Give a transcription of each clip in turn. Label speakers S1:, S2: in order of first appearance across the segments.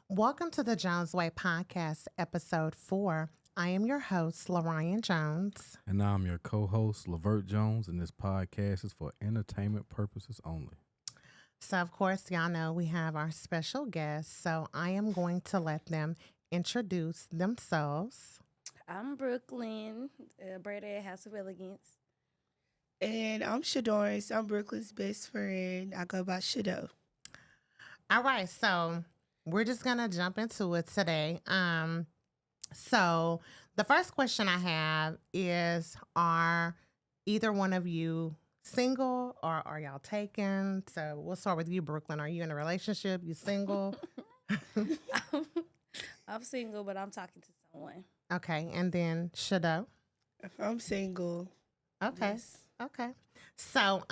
S1: Welcome to the Jones Way Podcast, Episode 4. I am your host, Lorian Jones.
S2: And I'm your co-host, Lavert Jones, and this podcast is for entertainment purposes only.
S1: So, of course, y'all know we have our special guests, so I am going to let them introduce themselves.
S3: I'm Brooklyn, bred at House of Elegance.
S4: And I'm Shadoris. I'm Brooklyn's best friend. I go by Shado.
S1: All right, so we're just going to jump into it today. So the first question I have is, are either one of you single or are y'all taken? So we'll start with you, Brooklyn. Are you in a relationship? You single?
S3: I'm single, but I'm talking to someone.
S1: Okay, and then Shado.
S4: I'm single.
S1: Okay.
S4: Yes.
S1: Okay. So,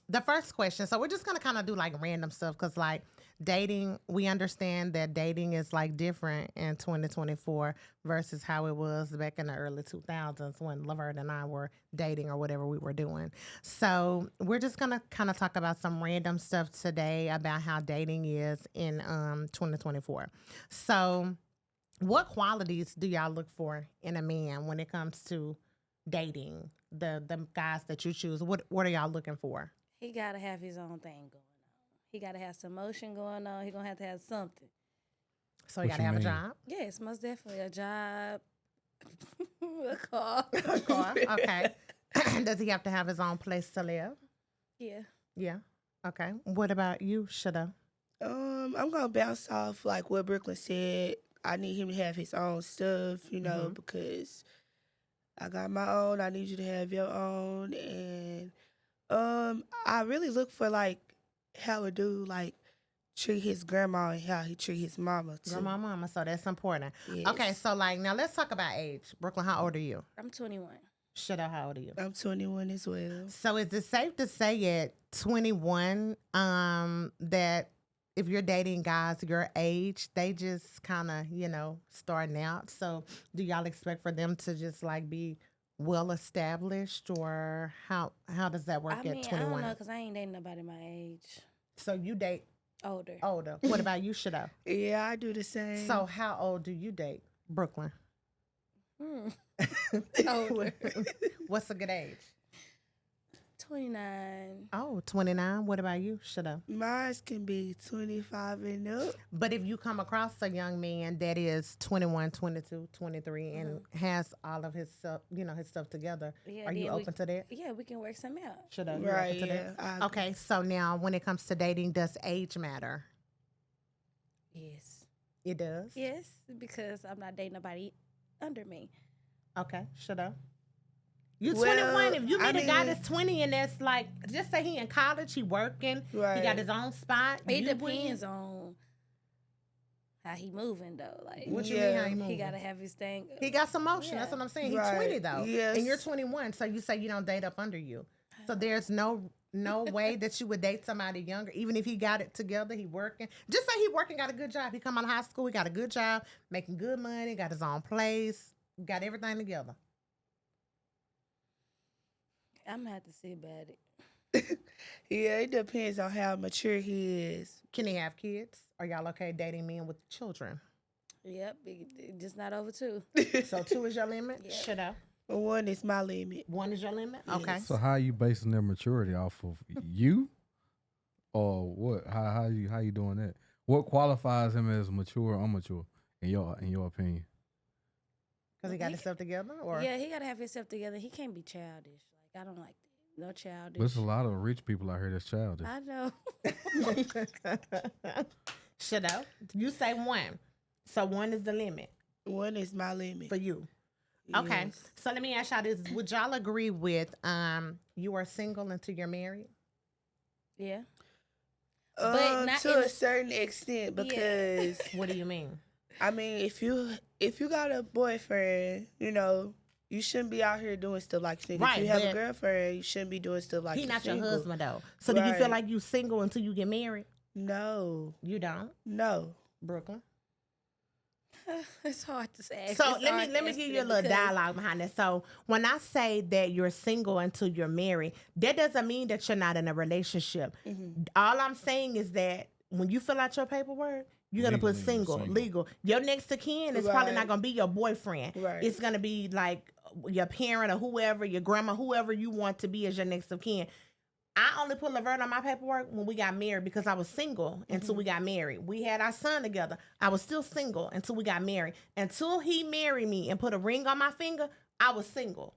S1: the first question. So we're just gonna kind of do like random stuff because, like, dating. We understand that dating is like different in 2024 versus how it was back in the early 2000s when Laverne and I were dating or whatever we were doing. So we're just gonna kind of talk about some random stuff today about how dating is in 2024. So, what qualities do y'all look for in a man when it comes to dating? The guys that you choose, what are y'all looking for?
S3: He gotta have his own thing going on. He gotta have some motion going on. He gonna have to have something.
S1: So you
S2: What
S1: gotta
S2: you
S1: have a
S2: mean?
S1: job.
S3: Yes, most definitely a job, a car.
S1: A car. Okay. Does he have to have his own place to live?
S3: Yeah.
S1: Yeah. Okay. What about you, Shada?
S4: I'm gonna bounce off like what Brooklyn said. I need him to have his own stuff, because I got my own. I need you to have your own, and I really look for like how a dude like treat his grandma and how he treat his mama too.
S1: Grandma, mama. So that's important.
S4: Yes.
S1: Okay. So like now let's talk about age. Brooklyn, how old are you?
S3: I'm 21.
S1: Shada, how old are you?
S4: I'm 21 as well.
S1: So is it safe to say at 21 that if you're dating guys your age, they just kind of, starting out? So do y'all expect for them to just like be well established, or how does that work
S3: I
S1: at
S3: mean, I
S1: 21?
S3: don't know, because I ain't dating nobody my age.
S1: So you date
S3: Older.
S1: older. What about you, Shada?
S4: Yeah, I do the same.
S1: So how old do you date, Brooklyn?
S3: Hmm. Older.
S1: What's a good age?
S3: 29.
S1: Oh, 29. What about you, Shada?
S4: mine can be 25 and up.
S1: But if you come across a young man that is 21, 22, 23 and has all of his stuff, his stuff together,
S3: Yeah,
S1: are you
S3: then
S1: open to that?
S3: Yeah, we can work something out.
S1: Should I? You
S4: Right,
S1: open to
S4: yeah.
S1: that?
S4: I
S1: Okay, so now when it comes to dating, does age matter?
S3: Yes.
S1: It does?
S3: Yes, because I'm not dating nobody under me.
S1: Okay, should I? You
S4: Well,
S1: 21. If you meet
S4: I
S1: a guy
S4: mean-
S1: that's 20 and that's like, just say he in college, he working, he got
S4: Right.
S1: his own spot.
S3: It
S1: you
S3: depends on how he moving though. Like
S1: What you mean how he
S4: Yeah.
S1: moving?
S3: he gotta have his thing.
S1: He got some motion. That's
S3: Yeah.
S1: what I'm saying. He's
S4: Right.
S1: 20 though.
S4: Yes.
S1: And you're 21. So you say you don't date up under you. So there's no way that you would date somebody younger, even if he got it together, he working. Just say he working, got a good job. He come out of high school, he got a good job, making good money, got his own place, got everything together.
S3: I'm gonna have to see about it.
S4: Yeah, it depends on how mature he is.
S1: Can he have kids? Are y'all okay dating men with children?
S3: Yep, it just not over 2.
S1: So 2 is your limit?
S3: Yeah.
S1: Shut up.
S4: One is my limit.
S1: 1 is your limit?
S4: Yes.
S1: Okay.
S2: So how are you basing their maturity off of you, or what? How you doing that? What qualifies him as mature or immature in your opinion?
S1: Because he got himself together? Or
S3: Yeah, he gotta have himself together. He can't be childish. Like I don't like that. No childish.
S2: There's a lot of rich people out here that's childish.
S3: I know.
S1: Shut up. You say 1. So 1 is the limit
S4: One is my limit.
S1: for you. Okay.
S4: Yes.
S1: So let me ask y'all this. Would y'all agree with you are single until you're married?
S3: Yeah. But not
S4: to
S3: in
S4: a
S3: the-
S4: certain extent,
S3: Yeah.
S4: because
S1: What do you mean?
S4: I mean, if you got a boyfriend, you shouldn't be out here doing stuff like single.
S1: Right,
S4: if you have
S1: but-
S4: a girlfriend, you shouldn't be doing stuff like
S1: He not your
S4: single.
S1: husband though. So do you feel
S4: Right.
S1: like you single until you get married?
S4: No,
S1: You don't,
S4: no.
S1: Brooklyn.
S3: It's hard to say.
S1: So
S3: It's
S1: let
S3: hard
S1: me
S3: to
S1: give you a
S3: estimate
S1: little
S3: because-
S1: dialogue behind it. So when I say that you're single until you're married, that doesn't mean that you're not in a relationship.
S4: Mhm.
S1: All I'm saying is that when you fill out your paperwork, You're gonna put
S2: Legally,
S1: single,
S2: single.
S1: legal. Your next of kin is probably not
S4: Right.
S1: gonna be your boyfriend.
S4: Right.
S1: It's gonna be like your parent or whoever, your grandma, whoever you want to be as your next of kin. I only put Laverne on my paperwork when we got married because I was single until we got married. We had our son together. I was still single until we got married. Until he married me and put a ring on my finger, I was single.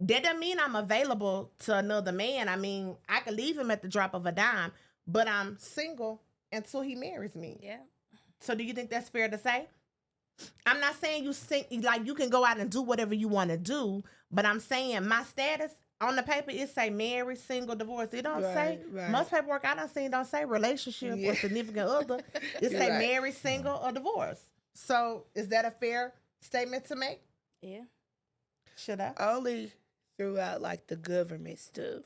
S1: That doesn't mean I'm available to another man. I mean, I could leave him at the drop of a dime, but I'm single until he marries me.
S3: Yeah.
S1: So do you think that's fair to say? I'm not saying you can go out and do whatever you want to do, but I'm saying my status on the paper it say married, single, divorced. It don't say
S4: Right.
S1: most paperwork I done seen don't say relationship
S4: Yeah.
S1: or significant other. It
S4: You're
S1: say
S4: right.
S1: married, single, or divorced. So is that a fair statement to make?
S3: Yeah.
S1: Should I?
S4: I only threw out like the government stuff.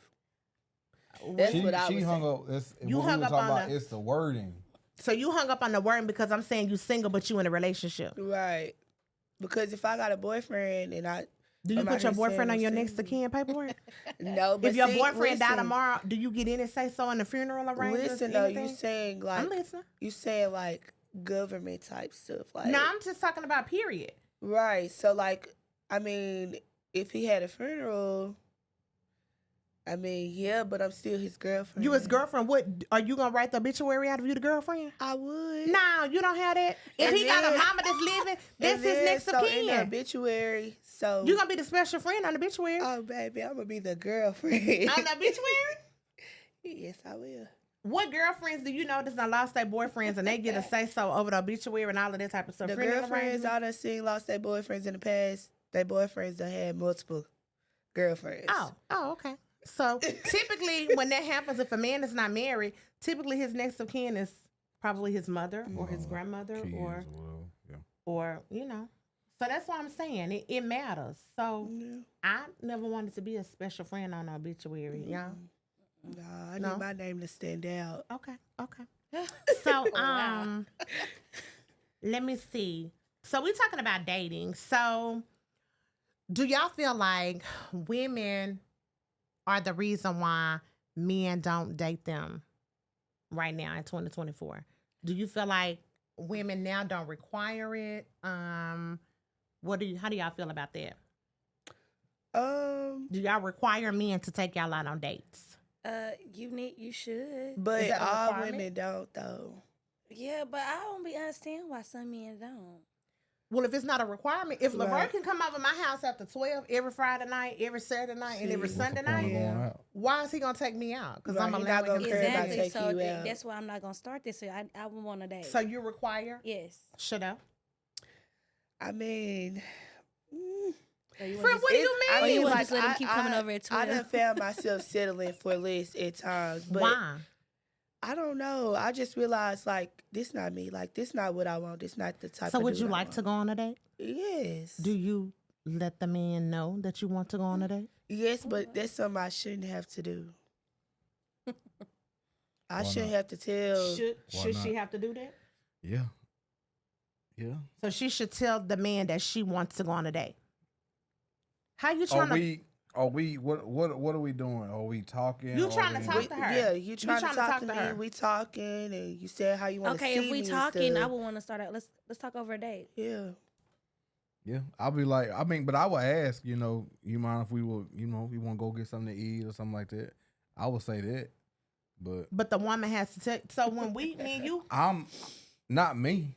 S4: That's
S2: She
S4: what I was
S2: hung
S4: saying.
S2: up. It's,
S1: You
S2: what we
S1: hung
S2: were
S1: up
S2: talking
S1: on
S2: about.
S1: the-
S2: It's the wording.
S1: So you hung up on the word because I'm saying you single but you in a relationship.
S4: Right. Because if I got a boyfriend and I
S1: Do you
S4: I'm
S1: put
S4: out
S1: your
S4: here
S1: boyfriend
S4: saying
S1: on your
S4: I'm
S1: next of
S4: single.
S1: kin paperwork?
S4: no, but
S1: If your
S4: see,
S1: boyfriend died
S4: listen,
S1: tomorrow, do you get in and say so in the funeral arrangements?
S4: Listen though,
S1: anything?
S4: you saying like
S1: I'm listening.
S4: you saying like government type stuff like
S1: No, I'm just talking about period.
S4: right. So like I mean, if he had a funeral, I mean, yeah, but I'm still his girlfriend.
S1: You his girlfriend, what are you gonna write the obituary out of you the girlfriend?
S4: I would.
S1: No, you don't have that. If
S4: And
S1: he got a
S4: then-
S1: mama that's living, that's
S4: And
S1: his
S4: then,
S1: next of
S4: so in the
S1: kin.
S4: obituary, so
S1: You gonna be the special friend on the obituary?
S4: oh baby, I'm gonna be the girlfriend.
S1: On the obituary?
S4: Yes, I will.
S1: What girlfriends do you know that's done lost their boyfriends and they get a say so over the obituary and all of that type of stuff?
S4: The
S1: Funeral
S4: girlfriends
S1: arrangements?
S4: I done seen lost their boyfriends in the past. Their boyfriends done had multiple girlfriends.
S1: Oh, okay. So typically, when that happens, if a man is not married, typically his next of kin is probably his mother or his grandmother
S2: Kids
S1: or
S2: well, yeah.
S1: you know. So that's why I'm saying it matters. So
S4: Yeah.
S1: I never wanted to be a special friend on an obituary, y'all.
S4: Nah, I
S1: No?
S4: need my name to stand out.
S1: Okay. So
S3: Wow.
S1: let me see. So we're talking about dating. So do y'all feel like women are the reason why men don't date them right now in 2024? Do you feel like women now don't require it? How do y'all feel about that? Do y'all require men to take y'all out on dates?
S3: You should.
S4: But
S1: Is that a
S4: all
S1: requirement?
S4: women don't though.
S3: Yeah, but I don't be understand why some men don't.
S1: Well, if it's not a requirement, if Laverne
S4: Right.
S1: can come over my house after 12 every Friday night, every Saturday night, and every
S4: See,
S1: Sunday
S2: What's the point of
S1: night,
S2: going
S4: Yeah.
S2: out?
S1: why is he gonna take me out? Because
S4: Right,
S1: I'm
S4: he not
S1: allowing
S4: gonna
S1: him
S4: care
S1: to
S4: about
S3: Exactly.
S4: take
S3: So
S4: you out.
S3: that's why I'm not gonna start this. I would want a date.
S1: So you require?
S3: yes.
S1: Shut up.
S4: I mean,
S3: So you
S1: Friend,
S3: want
S1: what do you
S3: Or
S1: mean?
S3: you want to just let him keep coming over at
S4: I
S3: 12?
S4: done found myself settling for less at times, but
S1: Why?
S4: I don't know. I just realized like this not me. Like this not what I want. This not the type.
S1: So
S4: of
S1: would
S4: dude
S1: you
S4: I
S1: like to
S4: want.
S1: go on a date?
S4: Yes.
S1: Do you let the man know that you want to go on a date?
S4: Yes, but that's something I shouldn't have to do. I
S2: Why
S4: shouldn't
S2: not?
S4: have to tell.
S1: Should
S2: Why
S1: she
S2: not?
S1: have to do that?
S2: Yeah. Yeah.
S1: So she should tell the man that she wants to go on a date. How you
S2: Are
S1: trying to?
S2: what are we doing? Are we talking?
S1: You
S2: Are
S1: trying to
S2: we-
S1: talk to her?
S4: Yeah, you trying to talk to me.
S1: her.
S4: We talking, and you said how you want to
S3: Okay,
S4: see
S3: if we
S4: me and
S3: talking, I
S4: stuff.
S3: would want to start out. Let's talk over a date.
S4: Yeah.
S2: Yeah, I'll be like, I mean, but I would ask, you mind if we will, we want to go get something to eat or something like that. I would say that, but
S1: the woman has to tell. So when me and you,
S2: I'm not me.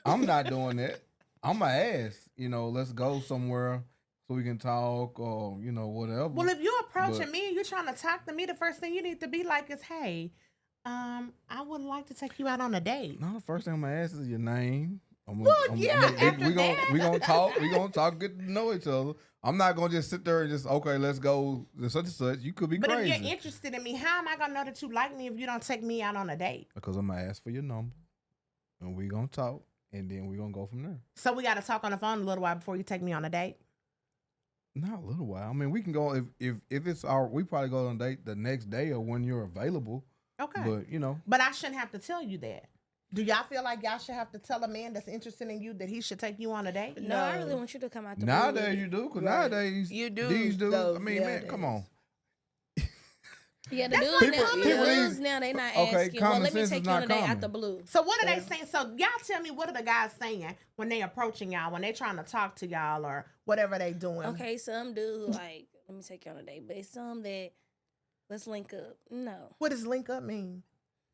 S2: I'm not doing that. I'm gonna ask, let's go somewhere so we can talk or whatever.
S1: well, if you're approaching
S2: But-
S1: me and you're trying to talk to me, the first thing you need to be like is, "Hey, I would like to take you out on a date."
S2: No, the first thing I'm gonna ask is your name.
S1: yeah, after
S2: we
S1: that.
S2: gonna talk. We gonna talk, get to know each other. I'm not gonna just sit there and just okay, let's go to such and such. You could be
S1: But
S2: crazy
S1: if you're interested in me, how am I gonna know that you like me if you don't take me out on a date?
S2: because I'm gonna ask for your number, and we gonna talk, and then we gonna go from there.
S1: So we got to talk on the phone a little while before you take me on a date.
S2: Not a little while. I mean, we can go if it's we probably go on a date the next day or when you're available.
S1: Okay.
S2: But
S1: But I shouldn't have to tell you that. Do y'all feel like y'all should have to tell a man that's interested in you that he should take you on a date?
S3: No, I
S4: No.
S3: really want you to come out the
S2: nowadays
S3: blue.
S2: you do because
S4: Right.
S2: nowadays
S4: You do,
S2: these dudes.
S4: though,
S2: I mean, man, come on.
S3: Yeah, the
S1: That's
S3: dudes
S1: like
S3: now,
S1: common
S3: the
S2: sense.
S3: dudes now they not
S2: Okay,
S3: asking. Well,
S2: common
S3: let me
S2: sense
S3: take
S2: is
S3: you on
S2: not
S3: a date out
S2: common.
S3: the blue.
S1: So what are they saying? So y'all tell me, what are the guys saying when they approaching y'all, when they trying to talk to y'all or whatever they doing?
S3: Okay, some do like, let me take you on a date, but it's some that let's link up. No,
S1: What does link up mean?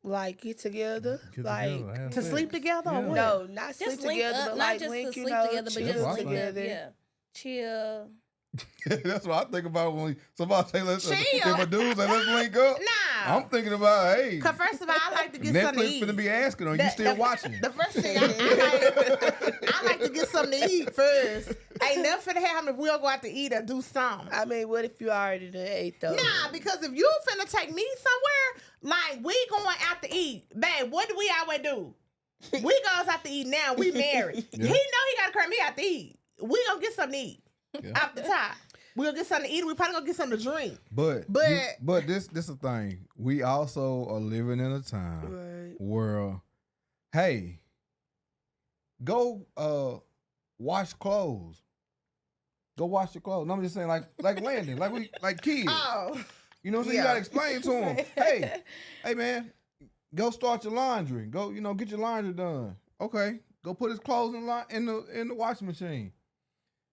S4: Like get together,
S2: Get
S4: like
S2: together, have
S1: To
S2: sex.
S1: sleep together or
S2: Yeah.
S1: what?
S4: no, not sleep
S3: just link
S4: together,
S3: up,
S4: but
S3: not
S4: like
S3: just
S4: link,
S3: to
S4: you
S3: sleep
S4: know,
S3: together, but
S4: chill
S3: just
S2: what I
S3: link
S2: think.
S3: up.
S4: together.
S3: Yeah, chill.
S2: That's what I think about when somebody say let's.
S1: Chill.
S2: If a dude say let's link up,
S1: Nah.
S2: I'm thinking about hey.
S1: Cause first of all, I like to get something to
S2: Netflix
S1: eat.
S2: finna be asking, are you still watching?
S1: The first thing I like to get something to eat first. Ain't nothing finna happen if we don't go out to eat or do something.
S4: I mean, what if you already done ate though?
S1: Nah, because if you finna take me somewhere, like we going out to eat, babe, what do we always do? We goes out to eat now. We married.
S2: Yeah.
S1: He know he gotta carry me out to eat. We gonna get something to eat
S2: Yeah.
S1: off the top. We gonna get something to eat. We probably gonna get something to drink.
S2: But
S1: But-
S2: this is a thing. We also are living in a time
S4: Right.
S2: where, hey, go wash clothes. Go wash your clothes. No, I'm just saying, like Landon, like kids.
S1: Oh,
S2: You know what I'm saying?
S1: yeah.
S2: You gotta explain to them. Hey man, go start your laundry. Go, get your laundry done. Okay, go put his clothes in the washing machine.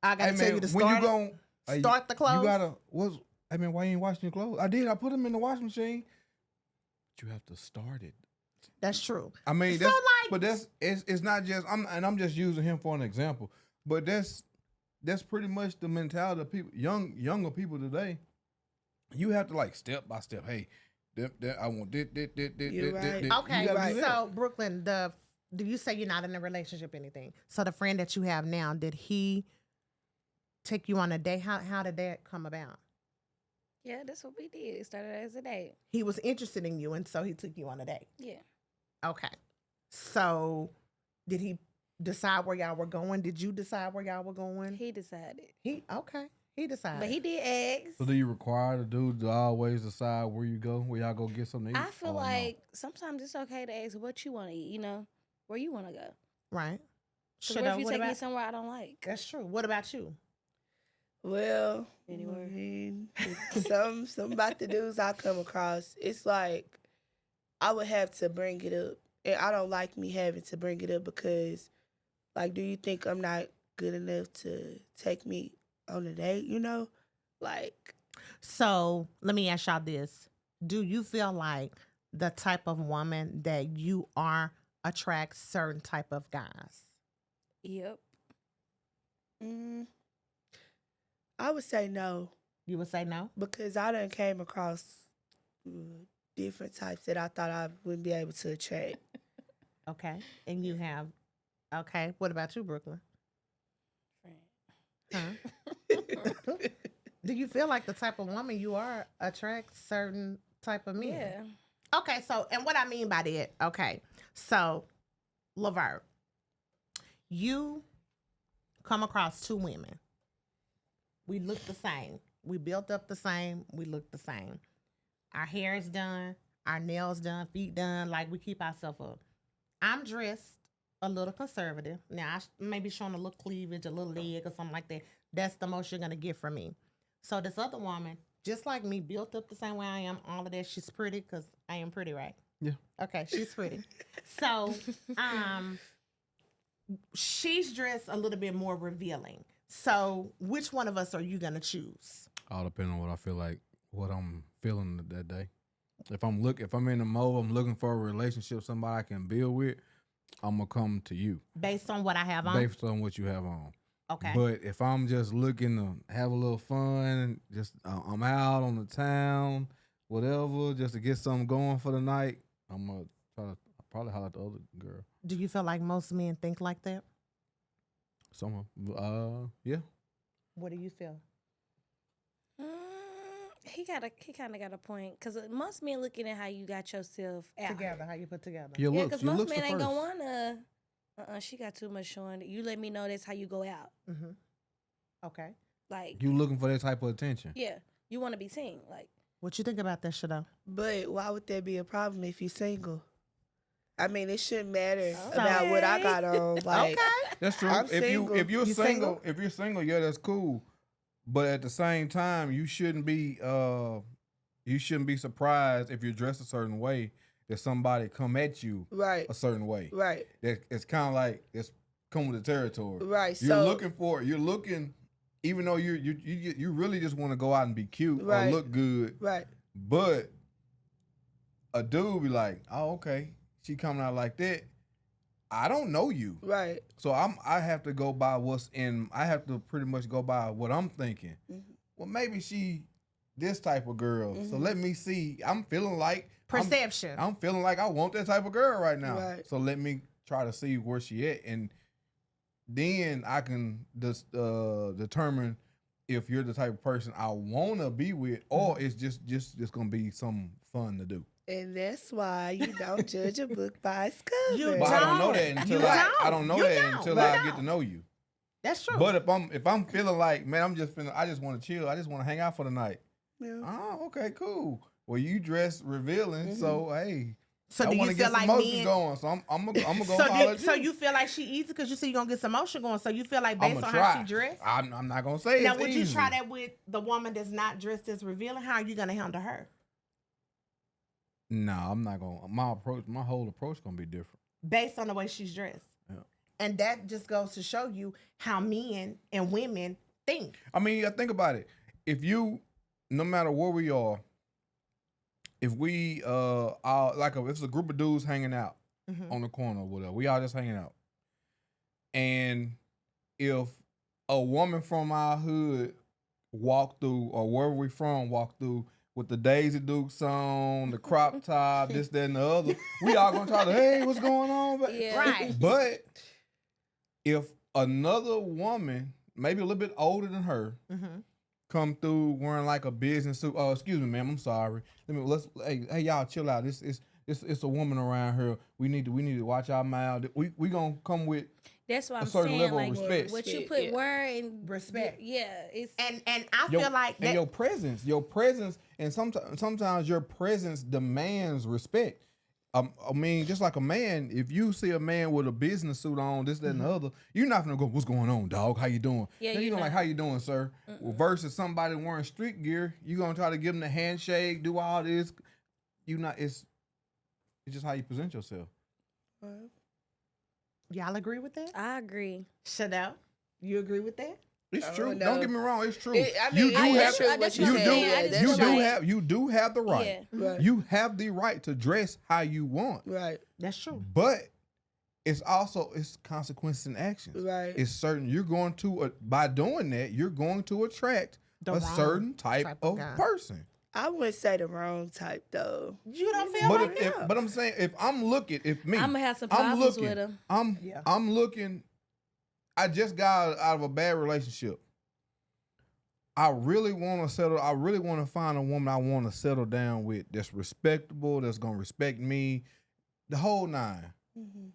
S1: I gotta
S2: Hey
S1: tell
S2: man,
S1: you to
S2: when you
S1: start.
S2: gon'
S1: Start the clothes.
S2: You gotta Hey man, why you ain't washing your clothes? I did. I put them in the washing machine. But you have to start it.
S1: That's true.
S2: I mean,
S1: So,
S2: that's
S1: like-
S2: but it's not just I'm just using him for an example. But that's pretty much the mentality of people, younger people today. You have to like step by step. Hey, I want this.
S4: You're right.
S1: Okay,
S2: You gotta do that.
S1: so Brooklyn, do you say you're not in a relationship or anything? So the friend that you have now, did he take you on a date? How did that come about?
S3: Yeah, that's what we did. It started as a date.
S1: He was interested in you, and so he took you on a date.
S3: Yeah.
S1: Okay. So did he decide where y'all were going? Did you decide where y'all were going?
S3: He decided.
S1: He decided.
S3: But he did ask.
S2: So do you require the dude to always decide where you go, where y'all go get something to eat?
S3: I feel
S2: Or no?
S3: like sometimes it's okay to ask what you want to eat, where you want to go.
S1: Right.
S3: 'Cause what if you take me somewhere I don't like?
S1: That's true. What about you?
S4: Well,
S3: Anywhere.
S4: I mean, some about the dudes I come across, it's like I would have to bring it up, and I don't like me having to bring it up because, like, do you think I'm not good enough to take me on a date? Like,
S1: So let me ask y'all this. Do you feel like the type of woman that you are attracts certain type of guys?
S3: Yep.
S4: I would say no
S1: You would say no?
S4: because I done came across different types that I thought I wouldn't be able to attract.
S1: Okay. And you have, okay. What about you, Brooklyn? Huh? Do you feel like the type of woman you are attracts certain type of men?
S3: Yeah.
S1: Okay, so, and what I mean by that, okay, so, Laverne, you come across two women. We look the same. We built up the same. We look the same. Our hair is done. Our nails done. Feet done. Like, we keep ourselves up. I'm dressed a little conservative. Now, I may be showing a little cleavage, a little leg or something like that. That's the most you're going to get from me. So, this other woman, just like me, built up the same way I am, all of that. She's pretty because I am pretty, right?
S2: Yeah.
S1: Okay, she's pretty. So, she's dressed a little bit more revealing. So, which one of us are you gonna choose?
S2: All depends on what I feel like, what I'm feeling that day. If I'm in the mode, I'm looking for a relationship, somebody I can build with, I'm gonna come to you
S1: Based on what I have on?
S2: based on what you have on.
S1: Okay.
S2: But if I'm just looking to have a little fun, just I'm out on the town, whatever, just to get something going for the night, I'm gonna probably holler at the other girl.
S1: Do you feel like most men think like that?
S2: Yeah.
S1: What do you feel?
S3: He kind of got a point because most men looking at how you got yourself out.
S1: Together, how you put together.
S2: Your
S3: Yeah,
S2: looks,
S3: because
S2: your
S3: most
S2: looks
S3: men
S2: are
S3: ain't gonna
S2: first.
S3: wanna. She got too much showing. You let me know that's how you go out.
S1: Mm-hmm. Okay.
S3: Like,
S2: You looking for that type of attention.
S3: yeah, you want to be seen. Like,
S1: What you think about that, Shadow?
S4: But why would that be a problem if you're single? I mean, it shouldn't matter
S3: So-
S4: about what I got on. Like,
S2: That's true.
S4: I'm
S2: If
S4: single.
S2: you're
S1: You
S2: single, if you're single, yeah, that's cool. But at the same time, you shouldn't be you shouldn't be surprised if you're dressed a certain way that somebody come at you
S4: Right.
S2: a certain way.
S4: Right.
S2: That it's kind of like it's come with the territory.
S4: Right.
S2: You're
S4: So
S2: looking, even though you really just want to go out and be cute
S4: Right.
S2: or look good,
S4: right.
S2: but a dude be like, oh, okay, she coming out like that. I don't know you.
S4: Right.
S2: So I have to go by I have to pretty much go by what I'm thinking.
S4: Mhm.
S2: Well, maybe she this type of girl. So
S4: Mhm.
S2: let me see. I'm feeling like
S1: Perception.
S2: I'm feeling like I want that type of girl right now.
S4: Right.
S2: So let me try to see where she at, and then I can just determine if you're the type of person I want to be with, or it's just gonna be some fun to do.
S4: And that's why you don't judge a book by its cover.
S1: You
S2: But I don't know that
S1: don't.
S2: until
S1: You
S2: I
S1: don't.
S2: don't know
S1: You
S2: that
S1: don't.
S2: until
S1: You
S2: I
S1: don't.
S2: get to know you.
S1: That's true.
S2: But if I'm feeling like, man, I just want to chill. I just want to hang out for the night.
S4: Yeah.
S2: Oh, okay, cool. Well, you dress revealing, so hey,
S1: so
S2: I
S1: do
S2: want
S1: you
S2: to
S1: feel
S2: get some
S1: like
S2: motion
S1: men?
S2: going. So I'm gonna go
S1: So,
S2: holler at
S1: so you feel like she easy because you say you're gonna get some motion going. So you feel like based
S2: I'ma
S1: on
S2: try.
S1: how she dressed.
S2: I'm not gonna say
S1: Now,
S2: it's
S1: would
S2: easy.
S1: you try that with the woman that's not dressed as revealing? How are you gonna handle her
S2: No, I'm not gonna. My whole approach gonna be different.
S1: based on the way she's dressed?
S2: Yeah.
S1: And that just goes to show you how men and women think.
S2: I mean, yeah, think about it. If you, no matter where we are, if we are like if it's a group of dudes hanging out
S1: Mhm.
S2: on the corner or whatever, we all just hanging out, and if a woman from our hood walk through or wherever we from walk through with the Daisy Dukes on, the crop top, this, that, and the other, we all gonna try to, hey, what's going on?
S3: Yeah.
S1: Right.
S2: But if another woman, maybe a little bit older than her,
S1: Mhm.
S2: come through wearing like a business suit, oh, excuse me, ma'am, I'm sorry. Hey, y'all, chill out. It's a woman around here. We need to watch our mouth. We gonna come with
S3: That's what
S2: a
S3: I'm
S2: certain
S3: saying.
S2: level
S3: Like
S2: of respect.
S3: what you
S4: Respect,
S3: put
S4: yeah.
S3: word and
S1: Respect.
S3: Yeah, it's
S1: And I
S2: your,
S1: feel like that.
S2: and your presence, and sometimes your presence demands respect. I mean, just like a man, if you see a man with a business suit on, this, that, and the other, you're not gonna go, "What's going on, dog? How you doing?"
S3: Yeah,
S2: Then
S3: you're
S2: you know, like,
S3: not.
S2: "How you doing, sir?" Well, versus somebody wearing street gear, you gonna try to give them the handshake, do all this. You not. It's just how you present yourself.
S1: Y'all agree with that?
S3: I agree.
S1: Chanel, you agree with that?
S2: It's
S4: Oh,
S2: true.
S4: no.
S2: Don't get me wrong. It's true.
S4: I
S2: you
S4: mean,
S2: do
S4: I
S2: have
S4: true what
S3: that's
S2: you
S3: what
S2: do
S3: I'm saying. I just
S2: you
S3: feel
S2: do
S3: like-
S2: have you do have the right.
S3: Yeah.
S4: Right.
S2: You have the right to dress how you want,
S4: Right.
S1: That's true.
S2: but it's consequences and actions.
S4: Right.
S2: It's certain you're going to by doing that you're going to attract
S1: The
S2: a
S1: wrong
S2: certain type
S1: type of
S2: of
S1: guy.
S2: person.
S4: I wouldn't say the wrong type though.
S1: You don't feel
S2: But
S1: like
S2: if,
S1: that?
S2: but I'm saying if I'm looking, if me,
S3: I'm gonna have some
S2: I'm
S3: problems
S2: looking,
S3: with him.
S1: Yeah.
S2: I'm looking. I just got out of a bad relationship. I really want to settle. I really want to find a woman I want to settle down with that's respectable, that's gonna respect me, the whole nine.
S4: Mm-hmm.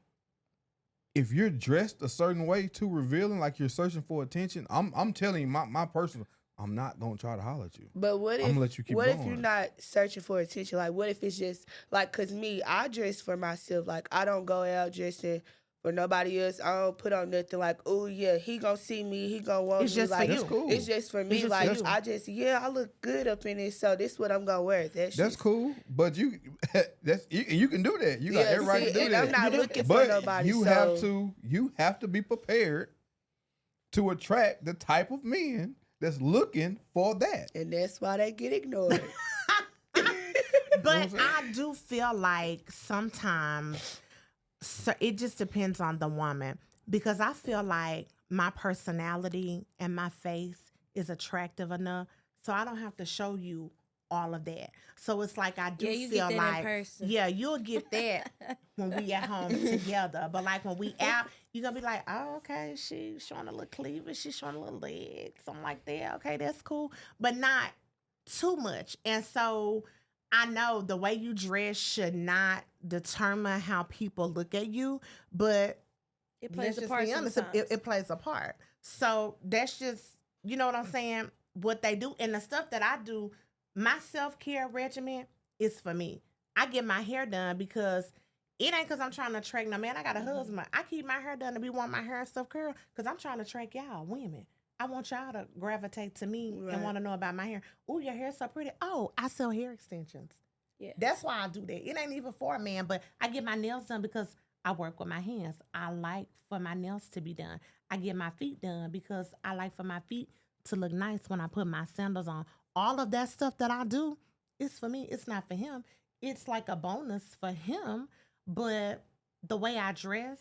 S2: If you're dressed a certain way, too revealing, like you're searching for attention, I'm telling you, my personal, I'm not gonna try to holler at you.
S4: But what if
S2: I'ma let you keep
S4: what if
S2: going.
S4: you're not searching for attention? Like what if it's just like, cause me, I dress for myself. Like I don't go out dressing for nobody else. I don't put on nothing like, oh yeah, he gonna see me, he gonna want
S1: It's
S4: me.
S1: just for
S4: Like
S1: you.
S2: That's cool.
S4: it's just for me.
S1: just for
S4: Like
S1: you.
S4: I just I look good up in it, so this what I'm gonna wear.
S2: That's
S4: just,
S2: cool, but you you can do that. You got every right to do
S4: and
S2: that.
S4: I'm not
S1: You do.
S4: looking for
S2: But
S4: nobody.
S2: you
S4: so
S2: have to be prepared to attract the type of men that's looking for that.
S4: and that's why they get ignored.
S1: But I do feel like sometimes it just depends on the woman, because I feel like my personality and my face is attractive enough, so I don't have to show you all of that. So it's like I do
S3: Yeah, you
S1: feel
S3: get that in
S1: like
S3: person.
S1: yeah, you'll get that when we at home together. But like when we out, you're gonna be like, oh, okay, she's showing a little cleavage, she's showing a little leg, something like that. Okay, that's cool. But not too much. And so I know the way you dress should not determine how people look at you, but
S3: It plays
S1: let's
S3: a
S1: just
S3: part
S1: be honest,
S3: sometimes.
S1: it plays a part. So that's just, you know what I'm saying? What they do and the stuff that I do, my self-care regimen is for me. I get my hair done because it ain't because I'm trying to attract no man. I got a husband. I keep my hair done to be wanting my hair and stuff curl because I'm trying to attract y'all women. I want y'all to gravitate to me
S4: Right.
S1: and want to know about my hair. Oh, your hair's so pretty. Oh, I sell hair extensions.
S3: Yeah.
S1: That's why I do that. It ain't even for a man, but I get my nails done because I work with my hands. I like for my nails to be done. I get my feet done because I like for my feet to look nice when I put my sandals on. All of that stuff that I do is for me. It's not for him. It's like a bonus for him. But the way I dress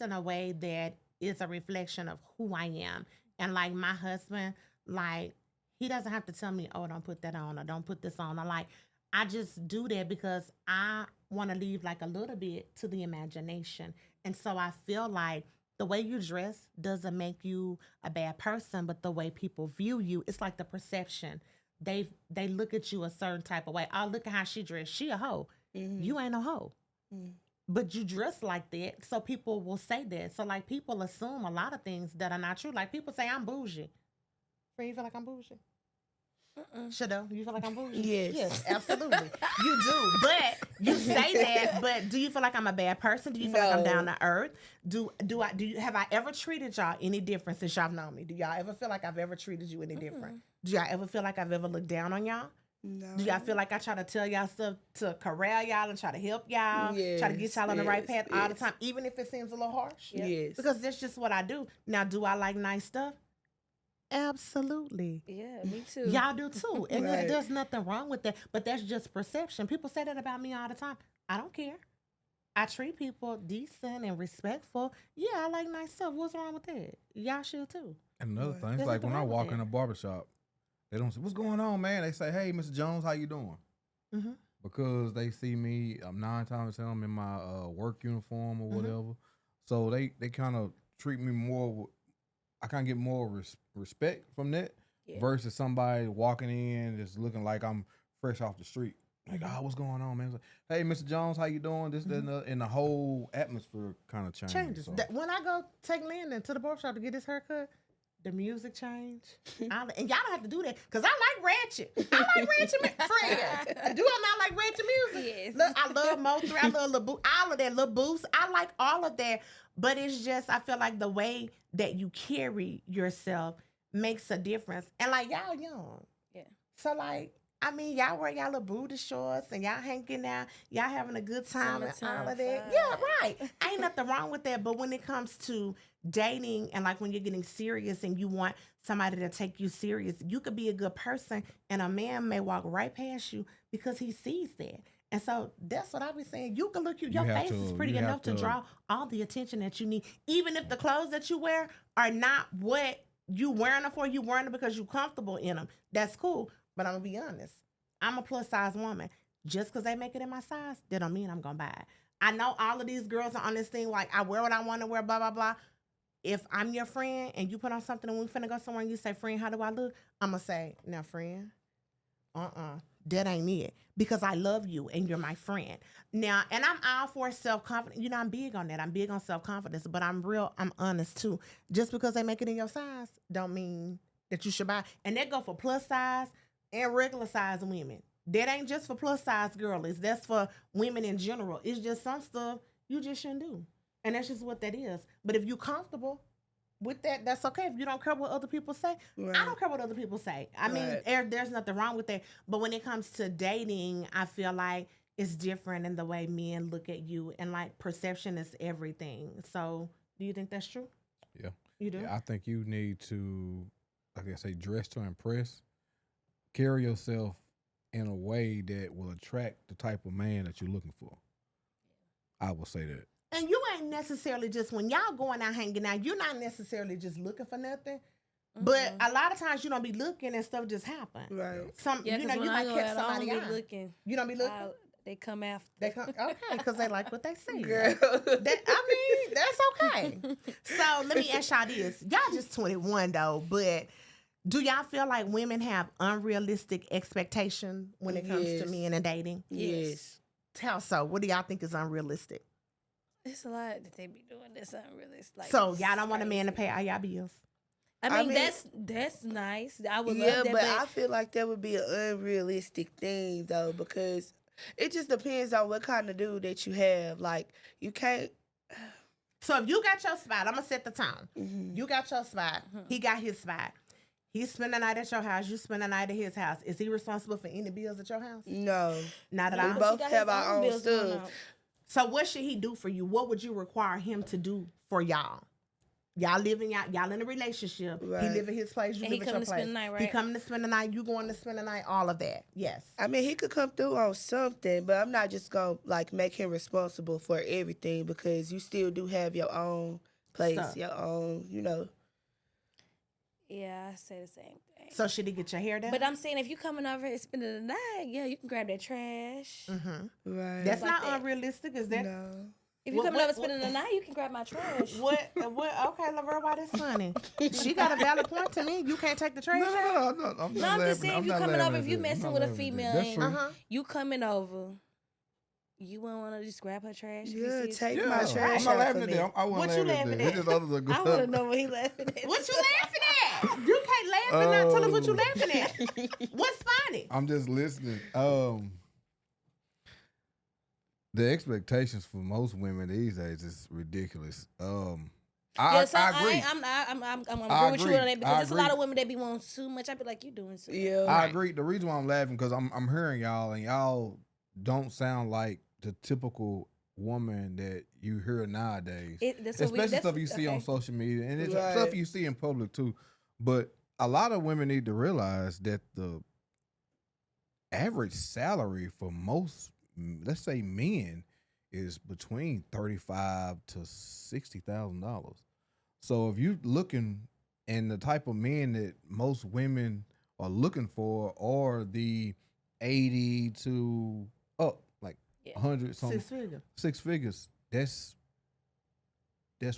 S1: in a way that is a reflection of who I am. And like my husband, like he doesn't have to tell me, oh, don't put that on or don't put this on. I just do that because I want to leave like a little bit to the imagination. And so I feel like the way you dress doesn't make you a bad person, but the way people view you, it's like the perception. They look at you a certain type of way. Oh, look at how she dressed. She a hoe.
S4: Mhm.
S1: You ain't a hoe.
S4: Mm.
S1: But you dress like that, so people will say that. So like people assume a lot of things that are not true. Like people say I'm bougie. Friend, you feel like I'm bougie? Shadow, you feel like I'm bougie?
S4: Yes.
S1: Yes, absolutely. You do. But you say that, but do you feel like I'm a bad person? Do you feel like I'm
S4: No.
S1: down to earth? Have I ever treated y'all any different since y'all known me? Do y'all ever feel like I've ever treated you any different? Do y'all ever feel like I've ever looked down on y'all?
S4: No.
S1: Do y'all feel like I try to tell y'all stuff to corral y'all and try to help y'all, try to get
S4: Yes,
S1: y'all on the right path
S4: yes,
S1: all the
S4: yes.
S1: time, even if it seems a little harsh?
S3: Yep.
S4: Yes.
S1: Because that's just what I do. Now, do I like nice stuff? Absolutely.
S3: Yeah, me too.
S1: Y'all do too. And
S4: Right.
S1: there's nothing wrong with that. But that's just perception. People say that about me all the time. I don't care. I treat people decent and respectful. Yeah, I like nice stuff. What's wrong with that? Y'all should too.
S2: And another
S4: Right.
S2: thing, it's
S1: There's
S2: like when I
S1: nothing wrong
S2: walk
S1: with
S2: in
S1: it.
S2: a barbershop, they don't say, "What's going on, man?" They say, "Hey, Mr. Jones, how you doing?"
S1: Mhm.
S2: Because they see me, I'm 9 times 10, I'm in my work uniform or
S1: Mhm.
S2: whatever. So they kind of treat me more. I kind of get more respect from that
S3: Yeah.
S2: versus somebody walking in just looking like I'm fresh off the street. Like,
S1: Mhm.
S2: oh, what's going on, man? It's like, hey, Mr. Jones, how you doing? This, that, and the, and the whole atmosphere kind of changes.
S1: Changes.
S2: So.
S1: When I go take Landon to the barbershop to get his haircut, the music change. And y'all don't have to do that because I like ratchet. I like ratchet friend. Do I not like ratchet music?
S3: Yes.
S1: Look, I love Mo3. I love all of that, Lil Boost. I like all of that. But it's just, I feel like the way that you carry yourself makes a difference. And like, y'all young.
S3: Yeah.
S1: So like, I mean, y'all wear y'all little booty shorts and y'all hanging out, y'all having a good time and all
S3: Summertime
S1: of that.
S3: vibe.
S1: Yeah, right. Ain't nothing wrong with that. But when it comes to dating and like when you're getting serious and you want somebody to take you serious, you could be a good person and a man may walk right past you because he sees that. And so that's what I be saying. You can look, your
S2: have
S1: face is
S2: to-
S1: pretty
S2: you have
S1: enough to
S2: to-
S1: draw all the attention that you need. Even if the clothes that you wear are not what you wearing them for, you wearing them because you're comfortable in them. That's cool. But I'm going to be honest. I'm a plus size woman. Just because they make it in my size, that don't mean I'm going to buy it. I know all of these girls are on this thing like, I wear what I want to wear, blah, blah, blah. If I'm your friend and you put on something and we finna go somewhere and you say, friend, how do I look? I'm going to say, now, friend, that ain't it. Because I love you and you're my friend. Now, and I'm all for self-confidence. You know, I'm big on that. I'm big on self-confidence, but I'm honest too. Just because they make it in your size don't mean that you should buy. And that go for plus size and regular size women. That ain't just for plus size girlies. That's for women in general. It's just some stuff you just shouldn't do. And that's just what that is. But if you're comfortable with that, that's okay. If you don't care what other people say,
S4: Right.
S1: I don't care what other people say. I mean,
S4: Right.
S1: there's nothing wrong with that. But when it comes to dating, I feel like it's different in the way men look at you. And like perception is everything. So do you think that's true?
S2: Yeah.
S1: You do?
S2: Yeah, I think you need to, like I say, dress to impress. Carry yourself in a way that will attract the type of man that you're looking for. I will say that.
S1: And you ain't necessarily just, when y'all going out hanging out, you're not necessarily just looking for nothing. But a lot of times you don't be looking and stuff just happen.
S4: Right.
S3: Yeah,
S1: You
S3: because
S1: know, you
S3: when I
S1: might
S3: go
S1: catch
S3: out, I
S1: somebody
S3: don't
S1: eye.
S3: be looking.
S1: You don't be looking?
S3: They come after.
S1: They come, okay, because they like what they see.
S4: Girl.
S1: That's okay. So let me ask y'all this. Y'all just 21 though, but do y'all feel like women have unrealistic expectation when it comes to
S4: Yes.
S1: men and dating?
S4: Yes.
S1: How so? What do y'all think is unrealistic?
S3: It's a lot that they be doing that's unrealistic. Like,
S1: So y'all don't want a man to
S3: crazy.
S1: pay all y'all bills?
S3: I mean,
S4: mean-
S3: that's nice. I would
S4: Yeah,
S3: love that,
S4: but I feel like that would be an unrealistic thing though, because it just depends on what kind of dude that you have. Like you can't.
S1: So if you got your spot, I'm gonna set the tone.
S4: Mhm.
S1: You got your spot. He got his spot. He spend the night at your house. You spend the night at his house. Is he responsible for any bills at your house?
S4: No,
S1: Not at
S4: we
S1: all.
S4: both
S3: got
S4: have
S3: his
S4: our own
S3: bills going
S4: stuff.
S3: on.
S1: So what should he do for you? What would you require him to do for y'all? Y'all in a relationship. He
S4: Right.
S1: live at his place. You
S3: And he
S1: live at your
S3: coming to
S1: place.
S3: spend the night,
S1: He
S3: right?
S1: coming to spend the night. You going to spend the night. All of that. Yes.
S4: I mean, he could come through on something, but I'm not just gonna like make him responsible for everything because you still do have your own place,
S1: Stuff.
S4: your own, you know.
S3: Yeah, I say the same thing.
S1: So should he get your hair done?
S3: But I'm saying if you coming over and spending the night, yeah, you can grab that trash.
S1: Mm-hmm.
S4: Right.
S1: That's
S3: like
S1: not
S3: that.
S1: unrealistic. Is that?
S4: no.
S3: If you
S1: What-
S3: coming
S1: what-
S3: over spending the night, you can grab my trash.
S1: What? Okay, Laverne, why that's funny? She got a valid point to me. You can't take the trash.
S2: No,
S1: out?
S2: no, I'm
S3: No,
S2: not
S3: I'm
S2: laughing.
S3: just saying if you
S2: not
S3: coming
S2: laughing
S3: over,
S2: at
S3: if you
S2: that. I'm
S3: messing
S2: not
S3: with a
S2: laughing at that.
S3: female
S2: That's
S3: and
S2: true.
S1: Uh-huh.
S3: you coming over, you wouldn't want to just grab her trash. if you
S4: Yeah,
S3: see it?
S4: take
S2: Yeah,
S4: my trash
S2: I'm not
S4: out
S2: laughing
S4: for
S2: at
S4: me.
S2: that. I
S1: What
S2: wasn't
S1: you
S2: laughing at
S1: laughing
S2: that. It's
S1: at?
S2: just others are good.
S3: I want to know what he laughing at.
S1: What you laughing at? You can't laugh and not tell us what you laughing at. What's funny?
S2: I'm just listening. The expectations for most women these days is ridiculous. I agree.
S3: I'm
S2: I
S3: agree with you
S2: agree.
S3: on that because
S2: I
S3: there's a lot
S2: agree.
S3: of women that be wanting too much. I be like, you doing too much.
S4: Yeah.
S2: I agree. The reason why I'm laughing because I'm hearing y'all and y'all don't sound like the typical woman that you hear nowadays. Especially stuff you see on social media and it's
S4: Right.
S2: stuff you see in public too. But a lot of women need to realize that the average salary for most, let's say men, is between $35,000 to $60,000. So if you're looking, and the type of men that most women are looking for are the 80 to up, like
S3: Yeah.
S2: 100 something,
S1: 6 figure.
S2: 6 figures. That's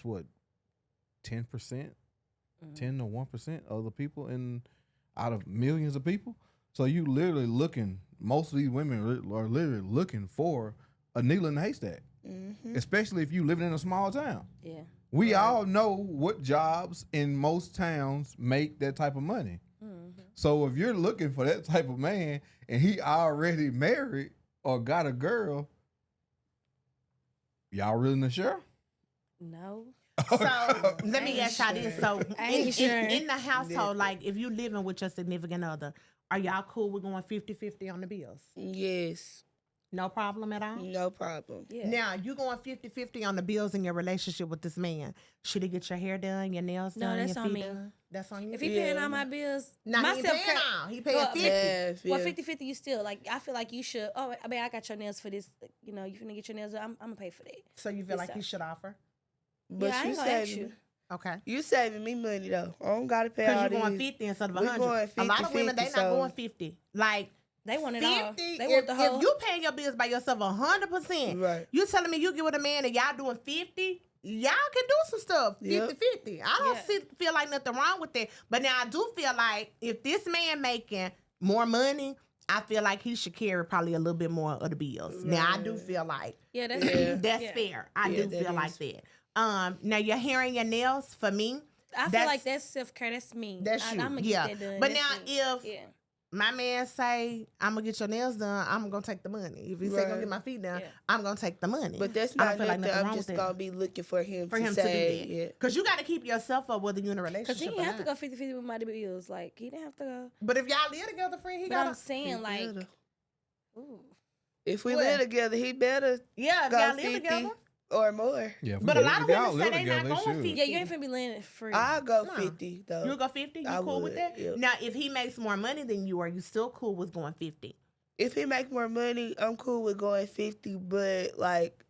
S2: what 10%,
S3: Mhm.
S2: 10 to 1% of the people out of millions of people. So you literally looking. Most of these women are literally looking for a needle in the haystack,
S4: Mm-hmm.
S2: especially if you living in a small town.
S3: Yeah.
S2: We all know what jobs in most towns make that type of money.
S3: Mhm.
S2: So if you're looking for that type of man and he already married or got a girl, y'all really not sure?
S3: No.
S1: So let me
S3: ain't
S1: ask y'all this.
S4: sure.
S1: So
S3: I ain't sure.
S1: in the household, like if you living with your significant other, are y'all cool with going 50-50 on the bills?
S4: Yes.
S1: No problem at all?
S4: No problem.
S3: Yeah.
S1: Now, you going 50-50 on the bills in your relationship with this man. Should he get your hair done, your nails
S3: No,
S1: done,
S3: that's
S1: your
S3: on
S1: feet
S3: me.
S1: done? That's on you?
S3: If he paying
S4: Yeah.
S3: all my bills,
S1: Nah, he ain't
S3: myself
S1: paying all. He paying
S3: Well,
S1: 50.
S4: Yes,
S3: Well,
S4: yeah.
S3: 50-50, you still like. I feel like you should. Oh, I mean, I got your nails for this. You know, you finna get your nails done. I'm gonna pay for that.
S1: So you feel
S3: Yes,
S1: like
S3: sir.
S1: he should offer?
S4: But
S3: yeah, I
S4: you
S3: ain't gonna ask
S4: saving
S3: you.
S4: me.
S1: Okay.
S4: You saving me money though. I don't gotta pay all
S1: Because you're going
S4: these.
S1: 50 instead of
S4: We
S1: 100.
S4: going
S1: A lot of women,
S4: 50-50,
S1: they not
S4: so-
S1: going 50. Like,
S3: They want it
S1: 50,
S3: all. They
S1: if,
S3: want the whole.
S1: if you paying your bills by yourself 100%,
S4: Right.
S1: you telling me you get with a man and y'all doing 50, y'all can do some stuff 50-50.
S4: Yep.
S1: I don't
S3: Yeah.
S1: feel like nothing wrong with that. But now I do feel like if this man making more money, I feel like he should carry probably a little bit more of the bills. Now I do
S4: Right.
S1: feel like
S3: yeah, that's
S4: Yeah.
S1: that's
S3: yeah.
S1: fair. I
S4: Yeah,
S1: do
S4: that
S1: feel like
S4: is.
S1: that. Now your hair and your nails, for me,
S3: I feel
S1: That's-
S3: like that's self care. That's me.
S1: that's you.
S3: I'm gonna
S1: Yeah.
S3: get that done.
S1: But
S3: That's
S1: now
S3: me.
S1: if
S3: yeah,
S1: my man say I'm gonna get your nails done, I'm gonna take the money. If he say gonna
S4: Right.
S1: get my feet done,
S3: Yeah.
S1: I'm gonna take the money.
S4: But that's
S1: I don't
S4: not
S1: feel like
S4: nothing.
S1: nothing
S4: I'm
S1: wrong
S4: just
S1: with
S4: gonna
S1: that.
S4: be looking for him
S1: For
S4: to
S1: him
S4: say,
S1: to do that,
S4: yeah.
S1: because you got to keep yourself up whether you're in a
S3: because
S1: relationship.
S3: he
S1: or
S3: didn't have to
S1: not.
S3: go 50-50 with my bills. Like he didn't have to go.
S1: But if y'all live together, friend, he
S3: But I'm
S1: got to.
S3: saying like,
S4: better.
S3: ooh.
S4: If we
S1: What?
S4: live together, he better
S1: Yeah, if
S4: go
S1: y'all live
S4: 50
S1: together.
S4: or more.
S2: Yeah,
S1: But a lot of women say they not going 50.
S3: Yeah, you ain't finna be laying it free.
S4: I go
S1: No.
S4: 50 though.
S1: You'll go 50. You
S4: I
S1: cool with
S4: would,
S1: that?
S4: yeah.
S1: Now, if he makes more money than you, are you still cool with going 50?
S4: If he make more money, I'm cool with going 50. But like,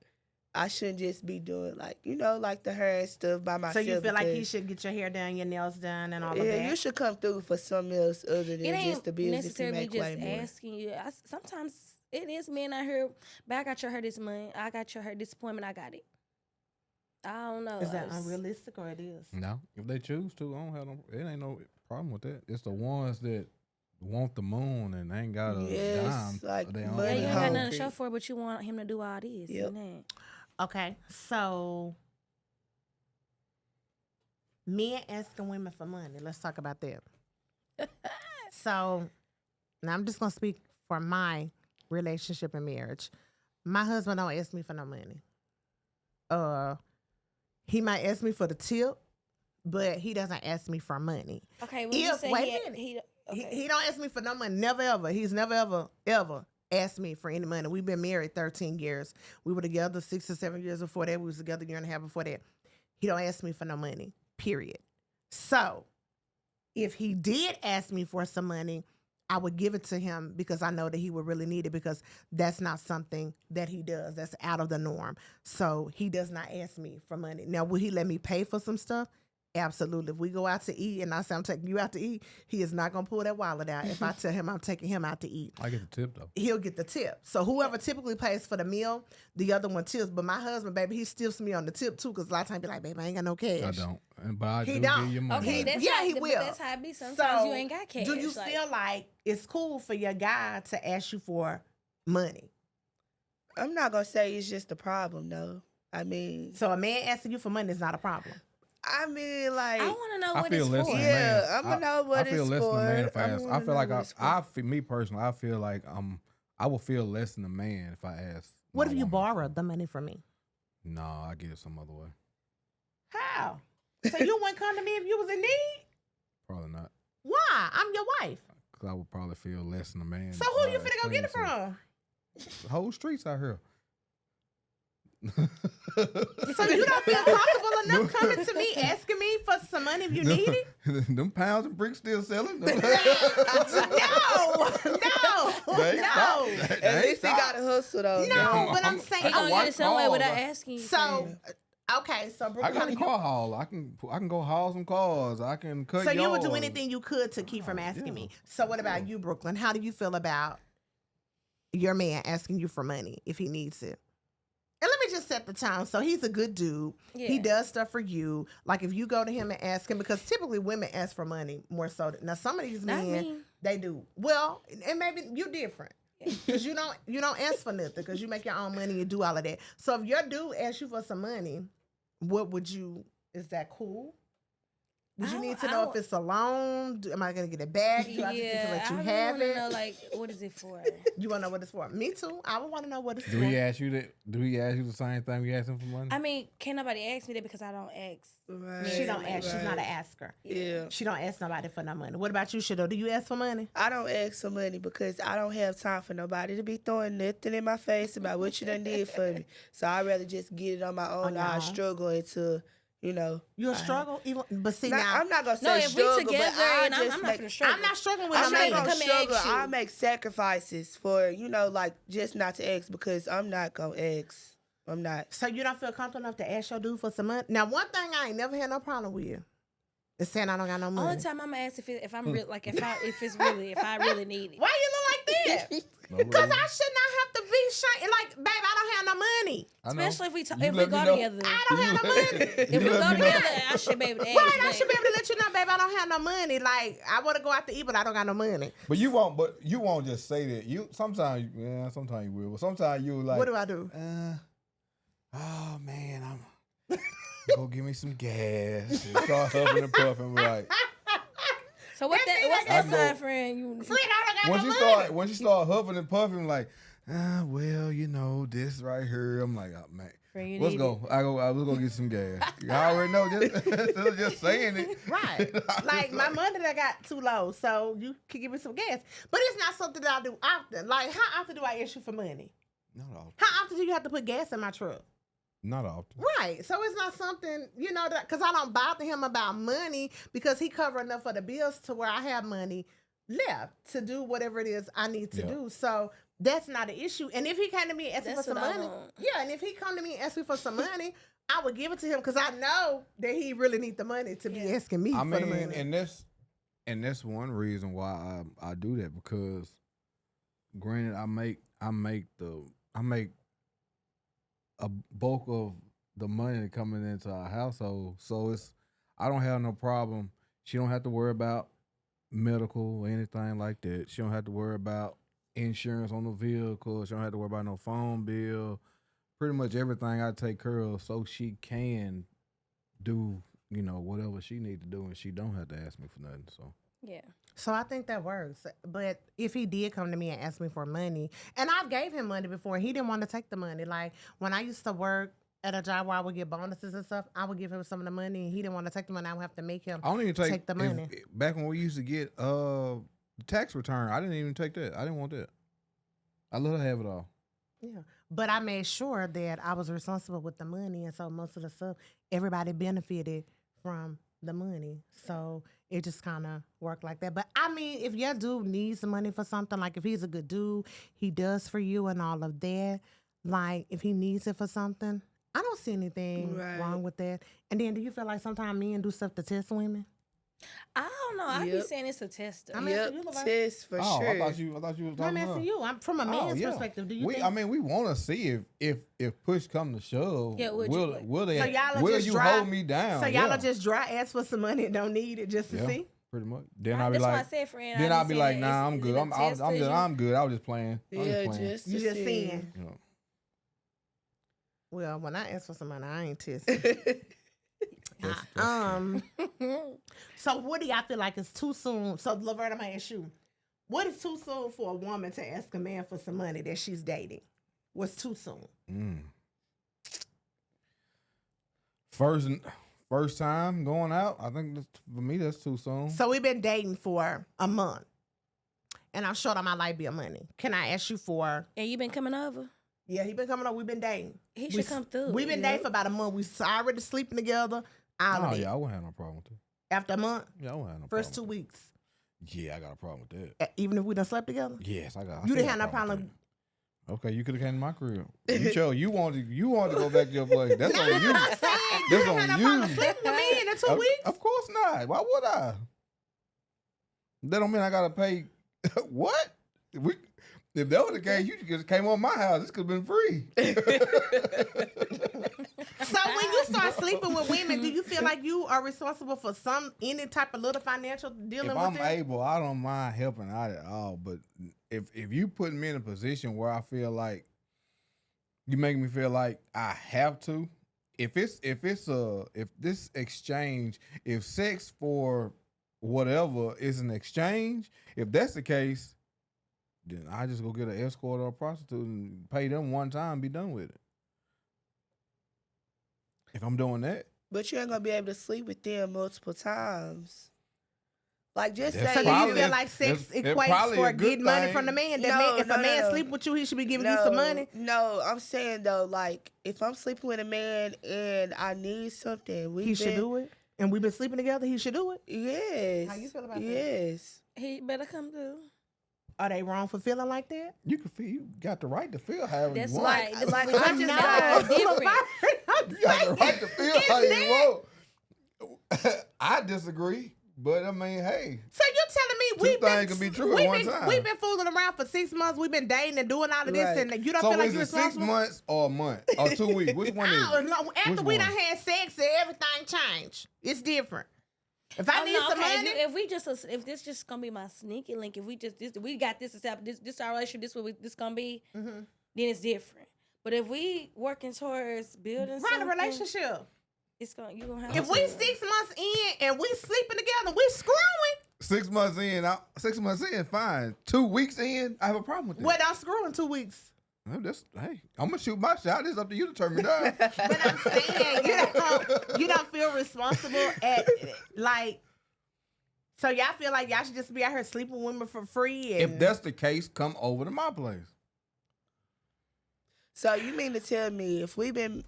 S4: I shouldn't just be doing like like the hair and stuff by myself.
S1: So you feel like he
S4: because,
S1: should get your hair done, your nails done, and all of
S4: Yeah,
S1: that?
S4: you should come through for something else other than
S3: it
S4: just
S3: ain't
S4: the bills if you
S3: necessarily
S4: make
S3: just
S4: way more.
S3: asking you. Sometimes it is men out here. But I got your hair this month. I got your hair this appointment. I got it. I don't know.
S1: Is that
S3: I just-
S1: unrealistic or it is?
S2: No, if they choose to, I don't have no. It ain't no problem with that. It's the ones that want the moon and ain't got a
S4: Yes,
S2: dime.
S4: like
S2: of their
S3: Yeah,
S2: own
S4: money
S3: you ain't got
S2: money.
S3: nothing to
S4: hungry.
S3: show for it, but you want him to do all this.
S4: Yep.
S3: and that.
S1: Okay, so men asking women for money. Let's talk about that. So now I'm just gonna speak for my relationship and marriage. My husband don't ask me for no money. he might ask me for the tip, but he doesn't ask me for money.
S3: Okay, when you
S1: If-
S3: say
S1: wait a
S3: he,
S1: minute.
S3: he, okay.
S1: He don't ask me for no money. Never ever. He's never ever asked me for any money. We've been married 13 years. We were together 6 or 7 years before that. We was together a year and a half before that. He don't ask me for no money. Period. So if he did ask me for some money, I would give it to him because I know that he would really need it because that's not something that he does. That's out of the norm. So he does not ask me for money. Now, will he let me pay for some stuff? Absolutely. If we go out to eat and I say I'm taking you out to eat, he is not going to pull that wallet out. If I tell him I'm taking him out to eat,
S2: I get the tip though.
S1: he'll get the tip. So whoever typically pays for the meal, the other one tips. But my husband, baby, he stiffs me on the tip too because a lot of times be like, baby, I ain't got no cash.
S2: I don't, but I
S1: He
S2: do
S1: don't.
S2: give you money.
S3: Okay,
S1: He-
S3: that's
S1: yeah,
S3: how,
S1: he
S3: but
S1: will.
S3: That's how it be. Sometimes
S1: So,
S3: you ain't got cash.
S1: do you
S3: like,
S1: feel like it's cool for your guy to ask you for money?
S4: I'm not gonna say it's just a problem though. I mean,
S1: So a man asking you for money is not a problem.
S4: like,
S3: I want to know
S2: I
S3: what
S2: feel
S3: it's
S2: less
S3: for.
S2: than a
S4: Yeah,
S2: man.
S4: I'ma know what
S2: I feel
S4: it's
S2: less than a man
S4: for.
S2: if I
S4: I'ma
S2: ask. I
S4: wanna
S2: feel
S4: know
S2: like
S4: what it's for.
S2: me personally, I feel like I will feel less than a man if I ask.
S1: What
S2: my
S1: if you
S2: woman.
S1: borrow the money from me?
S2: No, I get it some other way.
S1: How? So you wouldn't come to me if you was in need?
S2: Probably not,
S1: Why? I'm your wife.
S2: because I would probably feel less than a man.
S1: So who
S2: if
S1: you
S2: I
S1: finna go get it
S2: explained
S1: from?
S2: to- The whole streets out here.
S1: So you don't feel comfortable enough coming to me asking me for some money if you need it?
S2: Them pounds and bricks still selling.
S1: No, no,
S2: They
S1: no.
S2: stop. They
S4: At
S2: ain't
S4: least he
S2: stop.
S4: got a hustle though.
S1: No, but I'm
S3: He
S1: saying,
S3: gonna get
S2: watch
S3: it some way
S2: calls.
S3: without asking you.
S1: so, okay, so
S2: I
S1: Brooklyn,
S2: got a car haul. I can go haul some cars. I can cut.
S1: so you would do
S2: yards.
S1: anything you could to keep from asking
S2: yeah.
S1: me. So what about you, Brooklyn? How do you feel about your man asking you for money if he needs it? And let me just set the tone. So he's a good dude. He
S3: Yeah.
S1: does stuff for you. Like if you go to him and ask him, because typically women ask for money more so. Now some of these
S3: Not
S1: men,
S3: me.
S1: they do. Well, and maybe you different. Because you don't ask for nothing because you make your own money and do all of that. So if your dude asks you for some money, what would you? Is that cool? Would you need to know if it's a loan? Am I gonna get it back? Do I just need to let you
S3: I
S1: have
S3: really
S1: it?
S3: wanna know, like, what is it for?
S1: You wanna know what it's for? Me too. I would want to know what it's
S2: Do
S1: for.
S2: he ask you that? Do he ask you the same thing you ask him for money?
S3: I mean, can't nobody ask me that because I don't ask.
S4: Right,
S1: She don't ask. She's not an
S4: right.
S1: asker.
S4: Yeah.
S1: She don't ask nobody for no money. What about you, Shadow? Do you ask for money?
S4: I don't ask for money because I don't have time for nobody to be throwing nothing in my face about what you done did for me. So I'd rather just get it on my own.
S1: On your
S4: I
S1: own.
S4: struggle until,
S1: You a struggle, even but see
S4: Now,
S1: now
S4: I'm not gonna say
S3: No, if we
S4: struggle,
S3: together
S4: but I
S3: and I'm
S4: just
S3: not
S4: make,
S3: gonna struggle.
S1: I'm not struggling with
S4: I'm
S1: no
S4: not
S1: man.
S4: gonna
S3: come and ask
S4: struggle.
S3: you.
S4: I make sacrifices for, like just not to ask because I'm not gonna ask. I'm not.
S1: So you don't feel comfortable enough to ask your dude for some money? Now, one thing I ain't never had no problem with is saying I don't got no money.
S3: Only time I'm gonna ask if I'm real, like if I really need it.
S1: Why you look like that?
S2: No,
S1: Because
S2: really.
S1: I should not have to be shiny. Like, babe, I don't have no money.
S2: I know.
S3: Especially if we
S2: You
S3: if we
S2: let me
S3: go
S2: know.
S3: together.
S1: I don't have no money.
S3: If we
S2: You
S3: go
S2: let me know.
S3: together, I should be able to ask.
S1: Right, I
S3: babe.
S1: should be able to let you know, babe, I don't have no money. Like, I want to go out to eat, but I don't got no money.
S2: But you won't just say that. You sometimes you will. But sometimes you like.
S1: What do I do?
S2: Oh man, I'm go give me some gas. And start huffing and puffing, right?
S3: So what's
S1: That mean
S3: what's
S1: I
S3: that
S2: got-
S3: sign, friend? You
S1: Friend, I don't got no money.
S2: Once you start huffing and puffing, like, well, this right here. I'm like, oh man.
S3: friend, you
S2: Let's
S3: need
S2: go. I was gonna get some gas. I already know. Just saying it.
S1: Right. Like, my money that got too low, so you can give me some gas. But it's not something that I do often. Like, how often do I ask you for money?
S2: Not often.
S1: How often do you have to put gas in my truck?
S2: Not often.
S1: Right. So it's not something, that because I don't bother him about money because he cover enough of the bills to where I have money left to do whatever it is I need to
S2: Yeah.
S1: do. So that's not an issue. And if he came to me and asked me for
S3: That's
S1: some
S3: what I
S1: money,
S3: want.
S1: yeah, and if he come to me and ask me for some money, I would give it to him because I know that he really need the money to be
S3: Yeah.
S1: asking me
S2: I
S1: for the
S2: mean,
S1: money.
S2: and that's one reason why I do that, because granted I make a bulk of the money coming into our household, so I don't have no problem. She don't have to worry about medical or anything like that. She don't have to worry about insurance on the vehicle. She don't have to worry about no phone bill. Pretty much everything I take care of, so she can do whatever she need to do, and she don't have to ask me for nothing. So
S3: Yeah.
S1: So I think that works. But if he did come to me and ask me for money, and I've gave him money before, he didn't want to take the money. Like when I used to work at a job where I would get bonuses and stuff, I would give him some of the money, and he didn't want to take the money. I would have to make him
S2: I don't even take
S1: the money.
S2: Back when we used to get the tax return, I didn't even take that. I didn't want that. I let her have it all.
S1: Yeah, but I made sure that I was responsible with the money, and so most of the stuff, everybody benefited from the money. So it just kind of worked like that. But I mean, if your dude needs the money for something, like if he's a good dude, he does for you and all of that. Like if he needs it for something, I don't see anything
S4: Right.
S1: wrong with that. And then, do you feel like sometimes men do stuff to test women?
S3: I don't know. I be
S4: Yep.
S3: saying it's a tester.
S1: I mean,
S4: Yep,
S1: so you look like-
S4: sis, for
S2: Oh,
S4: sure.
S2: I thought you was
S1: I'm
S2: talking
S1: asking
S2: about.
S1: you. I'm from a man's perspective. Do you
S2: we,
S1: think?
S2: I mean, we want to see if push come to shove.
S3: Yeah, would you
S2: will
S3: play?
S2: will they?
S1: So y'all are
S2: will
S1: just
S2: you
S1: dry-
S2: hold me down?
S1: So y'all
S2: yeah,
S1: are just dry ass for some money and don't need it just to
S2: yeah,
S1: see?
S2: pretty much. Then I'll be
S3: That's why I
S2: like,
S3: said, friend.
S2: then
S3: I
S2: I'll be like,
S3: saying
S2: nah, I'm
S3: is it
S2: good.
S3: a
S2: I'm
S3: test
S2: good.
S3: or you-
S2: I'm good. I was just playing. I was
S4: Yeah,
S2: just playing.
S4: just
S1: You
S4: to
S1: just
S4: see.
S1: seeing.
S2: You know.
S1: Well, when I ask for some money, I ain't testing.
S2: That's true.
S1: So what do y'all feel like is too soon? So Laverne, I'm gonna ask you, what is too soon for a woman to ask a man for some money that she's dating? What's too soon?
S2: First time going out, I think for me that's too soon.
S1: So we've been dating for a month, and I'm short on my light bill money. Can I ask you for?
S3: And you been coming over?
S1: Yeah, he been coming up. We've been dating.
S3: He
S1: We
S3: should
S1: s-
S3: come through.
S1: We've been dating for about a month. We already sleeping together. All
S2: Oh
S1: of it.
S2: yeah, I wouldn't have no problem with that.
S1: After a month,
S2: Yeah, I wouldn't have no
S1: first 2
S2: problem with
S1: weeks,
S2: that. Yeah, I got a problem with that.
S1: even if we done slept together.
S2: Yes, I got. I
S1: You
S2: still
S1: didn't
S2: got
S1: have
S2: a
S1: no problem.
S2: with that. Okay, you could have came to my crib. You chose. You wanted to go back to your place. That's on you.
S1: I'm saying you
S2: That's
S1: didn't
S2: on
S1: have no problem
S2: you.
S1: sleeping with me in the 2
S2: Of,
S1: weeks.
S2: of course not. Why would I? That don't mean I gotta pay. What? If that was the case, you just came on my house. This could have been free.
S1: So when you start sleeping with women, do you feel like you are responsible for any type of little financial dealing
S2: If
S1: with
S2: I'm
S1: them?
S2: able, I don't mind helping out at all. But if you put me in a position where I feel like you make me feel like I have to, if this exchange, if sex for whatever is an exchange, if that's the case, then I just go get an escort or a prostitute and pay them one time, be done with it. If I'm doing that,
S4: But you ain't gonna be able to sleep with them multiple times. Like just
S2: That's
S1: So
S4: say
S1: do you
S2: probably-
S1: feel like sex
S2: it's
S1: equates
S2: probably
S1: for
S2: a good
S1: getting money
S2: thing.
S1: from the man? That
S4: No,
S1: man, if
S4: no,
S1: a man
S4: no.
S1: sleep with you, he should be giving you some money.
S4: No, I'm saying though, like if I'm sleeping with a man and I need something,
S1: He should do it. And we've been sleeping together. He should do it.
S4: Yes.
S1: How you feel about that?
S4: Yes.
S3: He better come through.
S1: Are they wrong for feeling like that?
S2: you can feel. You got the right to feel however
S3: That's
S2: you want.
S3: right. That's
S4: like,
S3: what
S4: I
S3: I'm
S4: just
S3: not
S4: got-
S3: different.
S1: I'm
S2: You got the
S1: saying,
S2: right to feel
S1: it's
S2: how you
S1: that-
S2: want. I disagree, but I mean, hey,
S1: So you telling me
S2: Two
S1: we've been
S2: things can be true at
S1: we've
S2: one
S1: been,
S2: time.
S1: We've been fooling around for 6 months. We've been dating and doing all of this,
S4: Right.
S1: and you don't
S2: so
S1: feel like
S2: is
S1: you're
S2: it 6
S1: responsible.
S2: months or a month or 2 weeks? Which one is
S1: I don't
S2: it?
S1: know. After
S2: Which
S1: we
S2: one?
S1: done had sex, and everything changed. It's different. If I
S3: Oh,
S1: need
S3: no,
S1: some
S3: okay.
S1: money,
S3: If we just if this just gonna be my sneaky link, if we just we got this established, this our relationship, this gonna be,
S1: Mhm.
S3: then it's different. But if we working towards building
S1: run a
S3: something,
S1: relationship.
S3: it's gonna you gonna have.
S1: If
S3: to.
S1: we 6 months in and we sleeping together, we screwing.
S2: 6 months in, 6 months in, fine. 2 weeks in, I have a problem with that.
S1: Well, I'm screwing 2 weeks.
S2: Well, hey, I'm gonna shoot my shot. It's up to you to turn me down.
S1: But I'm saying you don't feel responsible at like. So y'all feel like y'all should just be out here sleeping with women for free? And
S2: If that's the case, come over to my place.
S4: So you mean to tell me if we've been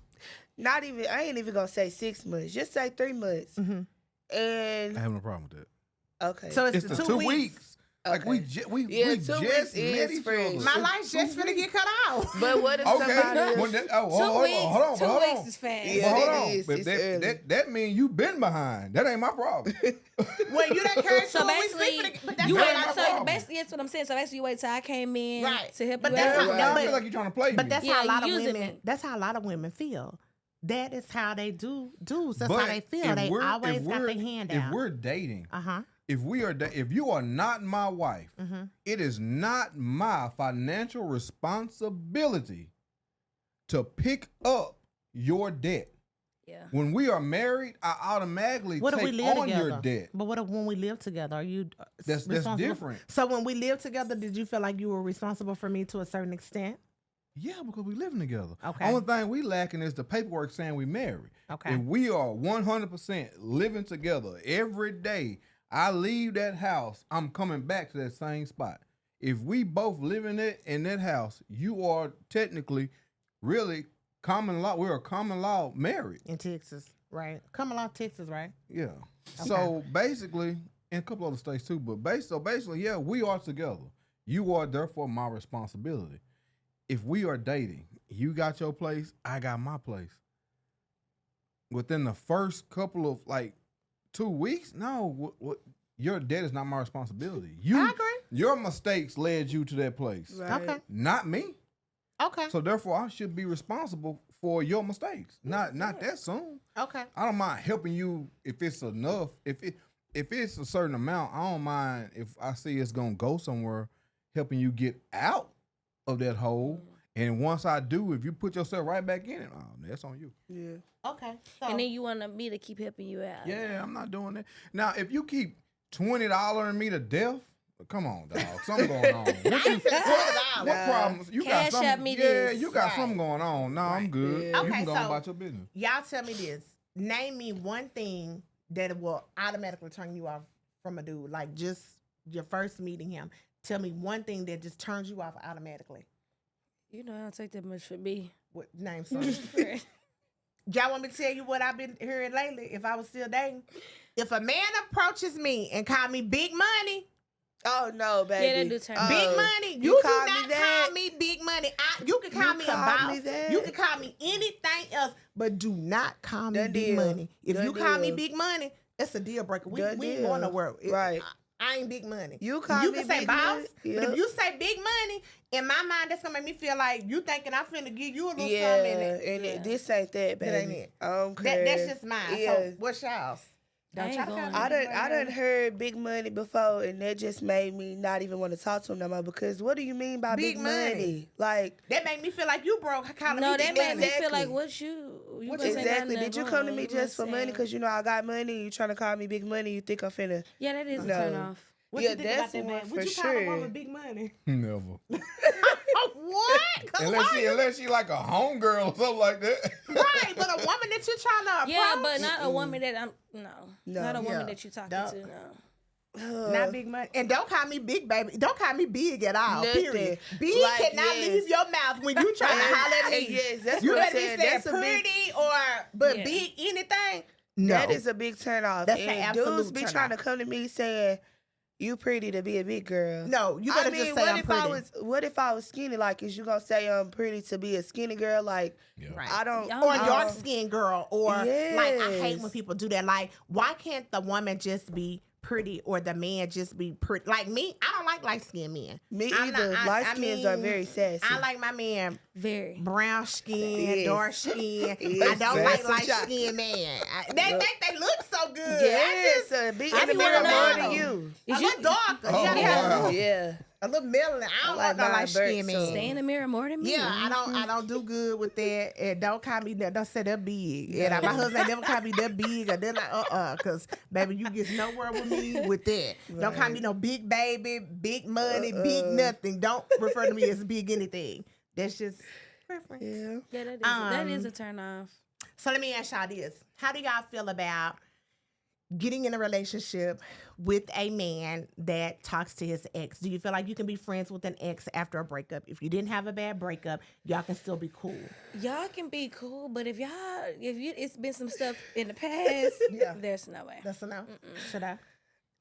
S4: I ain't even gonna say 6 months, just say 3 months.
S1: Mhm.
S2: I
S4: And
S2: have no problem with that.
S4: okay.
S1: So
S2: It's
S1: the
S2: the
S1: 2 weeks.
S2: Like
S4: Okay.
S2: we
S4: Yeah, 2
S2: just
S4: weeks
S2: met
S4: is
S2: each
S4: fresh.
S2: other.
S1: My
S2: It's
S1: life's just
S2: 2
S1: finna
S2: weeks.
S1: get cut out.
S4: But what if
S2: Okay.
S4: somebody
S2: When that, oh,
S3: 2
S2: hold
S3: weeks,
S2: on, hold on,
S3: 2
S2: hold
S3: weeks
S2: on.
S3: is fast.
S4: Yeah,
S2: But hold
S4: it
S2: on.
S4: is.
S2: But
S4: It's early.
S2: that means you been behind. That ain't my problem.
S1: Well, you done carried
S3: So
S1: 2 weeks
S3: basically,
S1: sleeping together, but that's
S3: you
S1: not
S3: wait.
S1: my
S2: my
S3: So
S2: problem.
S3: basically, that's what I'm saying. So basically, you wait till I came in
S1: Right.
S3: to help
S1: But
S3: you
S1: that's
S3: out.
S1: how-
S2: I
S1: but-
S2: feel like you're trying to play me.
S1: But that's
S3: Yeah,
S1: how a lot of
S3: using
S1: women.
S3: me.
S1: That's how a lot of women feel. That is how they do dudes. That's
S2: But
S1: how they feel.
S2: if
S1: They
S2: we're-
S1: always
S2: if
S1: got their
S2: we're-
S1: hand
S2: If
S1: out.
S2: we're dating,
S1: Uh-huh.
S2: if you are not my wife,
S1: Mhm.
S2: it is not my financial responsibility to pick up your debt.
S3: Yeah.
S2: When we are married, I automatically
S1: What if we
S2: take
S1: live
S2: on
S1: together?
S2: your debt.
S1: But what if when we live together? Are you
S2: That's
S1: responsible?
S2: different.
S1: So when we lived together, did you feel like you were responsible for me to a certain extent?
S2: Yeah, because we living together.
S1: Okay.
S2: Only thing we lacking is the paperwork saying we married.
S1: Okay.
S2: If we are 100% living together every day, I leave that house, I'm coming back to that same spot. If we both live in that house, you are technically, really common law. We're a common law married.
S1: In Texas, right? Common law, Texas, right?
S2: Yeah. So basically, in a couple other states too, but basically, yeah, we are together. You are therefore my responsibility. If we are dating, you got your place, I got my place. Within the first couple of 2 weeks, no, what your debt is not my responsibility.
S1: I agree.
S2: Your mistakes led you to that place,
S4: Right.
S1: Okay.
S2: not me.
S1: Okay.
S2: So therefore, I should be responsible for your mistakes. Not that soon.
S1: Okay.
S2: I don't mind helping you if it's enough. If it's a certain amount, I don't mind if I see it's gonna go somewhere, helping you get out of that hole. And once I do, if you put yourself right back in it, that's on you.
S4: Yeah.
S1: Okay. So,
S3: And then you want me to keep helping you out.
S2: Yeah, I'm not doing that. Now, if you keep $20 me to death, come on, dog. Something going on. What problems? You
S3: Cash
S2: got
S3: at
S2: something?
S3: me
S2: Yeah,
S3: this.
S2: you got
S1: Right.
S2: something going on. No, I'm good.
S4: Yeah.
S2: You
S1: Okay,
S2: can go
S1: so-
S2: on about your business.
S1: y'all tell me this. Name me one thing that will automatically turn you off from a dude. Like just your first meeting him. Tell me one thing that just turns you off automatically.
S3: You know, I don't take that much for me.
S1: What name something? Y'all want me to tell you what I've been hearing lately? If I was still dating, if a man approaches me and call me big money,
S4: Oh no, baby.
S3: Yeah, that do turn me
S1: big
S4: Oh,
S1: money,
S4: you
S1: you do
S4: call me
S1: not
S4: that?
S1: call me big money. You can call
S4: You
S1: me a
S4: call me
S1: boss.
S4: that?
S1: You can call me anything else, but do not call me
S4: Done
S1: big
S4: deal.
S1: money. If
S4: Done
S1: you call me
S4: deal.
S1: big money, it's a deal breaker. We
S4: Done
S1: ain't
S4: deal.
S1: going nowhere.
S4: Right.
S1: I ain't big money.
S4: You call
S1: you
S4: me
S1: can say
S4: big
S1: boss,
S4: money?
S1: but
S4: Yep.
S1: if you say big money, in my mind, that's gonna make me feel like you thinking I'm finna give you a little
S4: Yeah,
S1: something.
S4: and this ain't that, baby.
S1: That ain't it.
S4: I don't care.
S1: That's just mine.
S4: Yeah.
S1: So what's y'all's? Don't
S3: ain't
S1: try to
S3: going.
S1: call me
S4: I done heard big money before, and that just made me not even want to talk to him no more. Because what do you mean by
S1: Big
S4: big,
S1: money.
S4: money? Like
S1: That make me feel like you broke. Calling
S3: No,
S1: me
S3: that
S1: big
S3: made
S1: money.
S3: me feel like
S4: Exactly.
S3: what you
S1: What
S3: wasn't
S4: exactly.
S3: nothing
S4: Did you
S3: wrong.
S4: come to me
S3: You
S4: just for
S3: wasn't
S4: money?
S3: saying-
S4: Because you know I got money. You trying to call me big money? You think I'm finna?
S3: Yeah, that is a
S4: No.
S3: turn off.
S1: What
S4: Yeah,
S1: you think
S4: that's
S1: about that,
S4: one
S1: man?
S4: for
S1: Would you call a
S4: sure.
S1: woman big money?
S2: Never.
S1: What? 'Cause why you-
S2: Unless she like a homegirl or something like that.
S1: right, but a woman that you're trying to approach.
S3: Yeah, but not a woman that I'm
S4: No.
S3: not a woman
S1: Yeah.
S3: that you talking
S1: Don't-
S3: to. No.
S1: Not big money. And don't call me big, baby. Don't call me big at all.
S4: Nothing.
S1: Period. Big
S4: Like,
S1: cannot
S4: yes.
S1: leave your mouth when you trying to holler at me.
S4: Yes, that's
S1: You
S4: what I'm
S1: better be
S4: saying.
S1: saying
S4: That's a big.
S1: pretty but
S3: Yeah.
S1: big anything. No.
S4: That is a big turn off.
S1: That's an
S4: and
S1: absolute
S4: dudes be
S1: turn
S4: trying
S1: off.
S4: to come to me saying, "You pretty to be a big girl."
S1: No, you better
S4: I mean,
S1: just say
S4: what
S1: I'm
S4: if
S1: pretty.
S4: what if I was skinny? Like, is you gonna say I'm pretty to be a skinny girl? Like,
S2: Yeah.
S1: Right.
S4: I don't.
S3: Y'all
S1: Or
S3: know.
S1: dark skinned girl, or like I hate when
S4: Yes.
S1: people do that. Like, why can't the woman just be pretty or the man just be pretty? Like me, I don't like light skinned men.
S4: Me
S1: I'm not-
S4: either.
S1: I-
S4: Light
S1: I
S4: skins are
S1: mean,
S4: very sassy.
S1: I like my man
S3: Very.
S1: brown skin,
S4: Yes.
S1: dark skin.
S4: Yes.
S1: I don't like
S2: Sassy
S1: light
S4: child.
S1: skinned man. They look so good.
S4: Yes,
S1: I
S4: a big
S3: I
S4: in the
S3: be
S4: mirror
S3: wanna
S4: more
S3: know.
S4: than you.
S1: just, a little darker.
S2: Oh,
S1: you gotta have
S2: wow.
S4: Yeah.
S1: a little melanin. I don't
S4: I
S1: want no
S4: like
S1: light
S4: mine
S1: skinned
S4: burnt, so-
S1: man.
S3: Stay in the mirror more than me.
S1: Yeah, I don't do good with that. And don't call me that. Don't say that big. And my husband ain't never call me that big. Or they're like, cause baby, you get nowhere with me with that. Don't call me no big baby, big money, big nothing. Don't refer to me as big anything. That's just preference.
S4: Yeah.
S3: Yeah, that is
S1: Um,
S3: a turn off.
S1: So let me ask y'all this. How do y'all feel about getting in a relationship with a man that talks to his ex? Do you feel like you can be friends with an ex after a breakup? If you didn't have a bad breakup, y'all can still be cool.
S3: Y'all can be cool, but if it's been some stuff in the past,
S1: Yeah.
S3: there's no way.
S1: That's a no. Should I?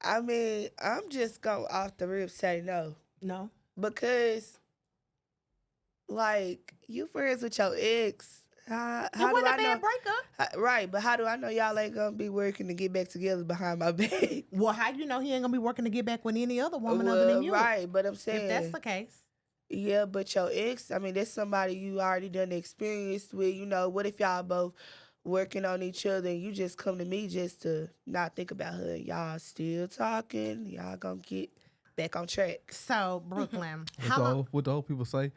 S4: I mean, I'm just going off the rip say no.
S1: No.
S4: Because, like, you friends with your ex. How
S1: It
S4: do
S1: wasn't
S4: I
S1: a bad
S4: know?
S1: breakup.
S4: Right, but how do I know y'all ain't gonna be working to get back together behind my back?
S1: Well, how you know he ain't gonna be working to get back with any other woman other than you?
S4: Right, but I'm saying,
S1: If that's the case.
S4: yeah, but your ex, I mean, that's somebody you already done experience with. You know, what if y'all both working on each other and you just come to me just to not think about her? Y'all still talking? Y'all gonna get back on track?
S1: So, Brooklyn,
S2: What
S1: how long?
S2: what the old people say?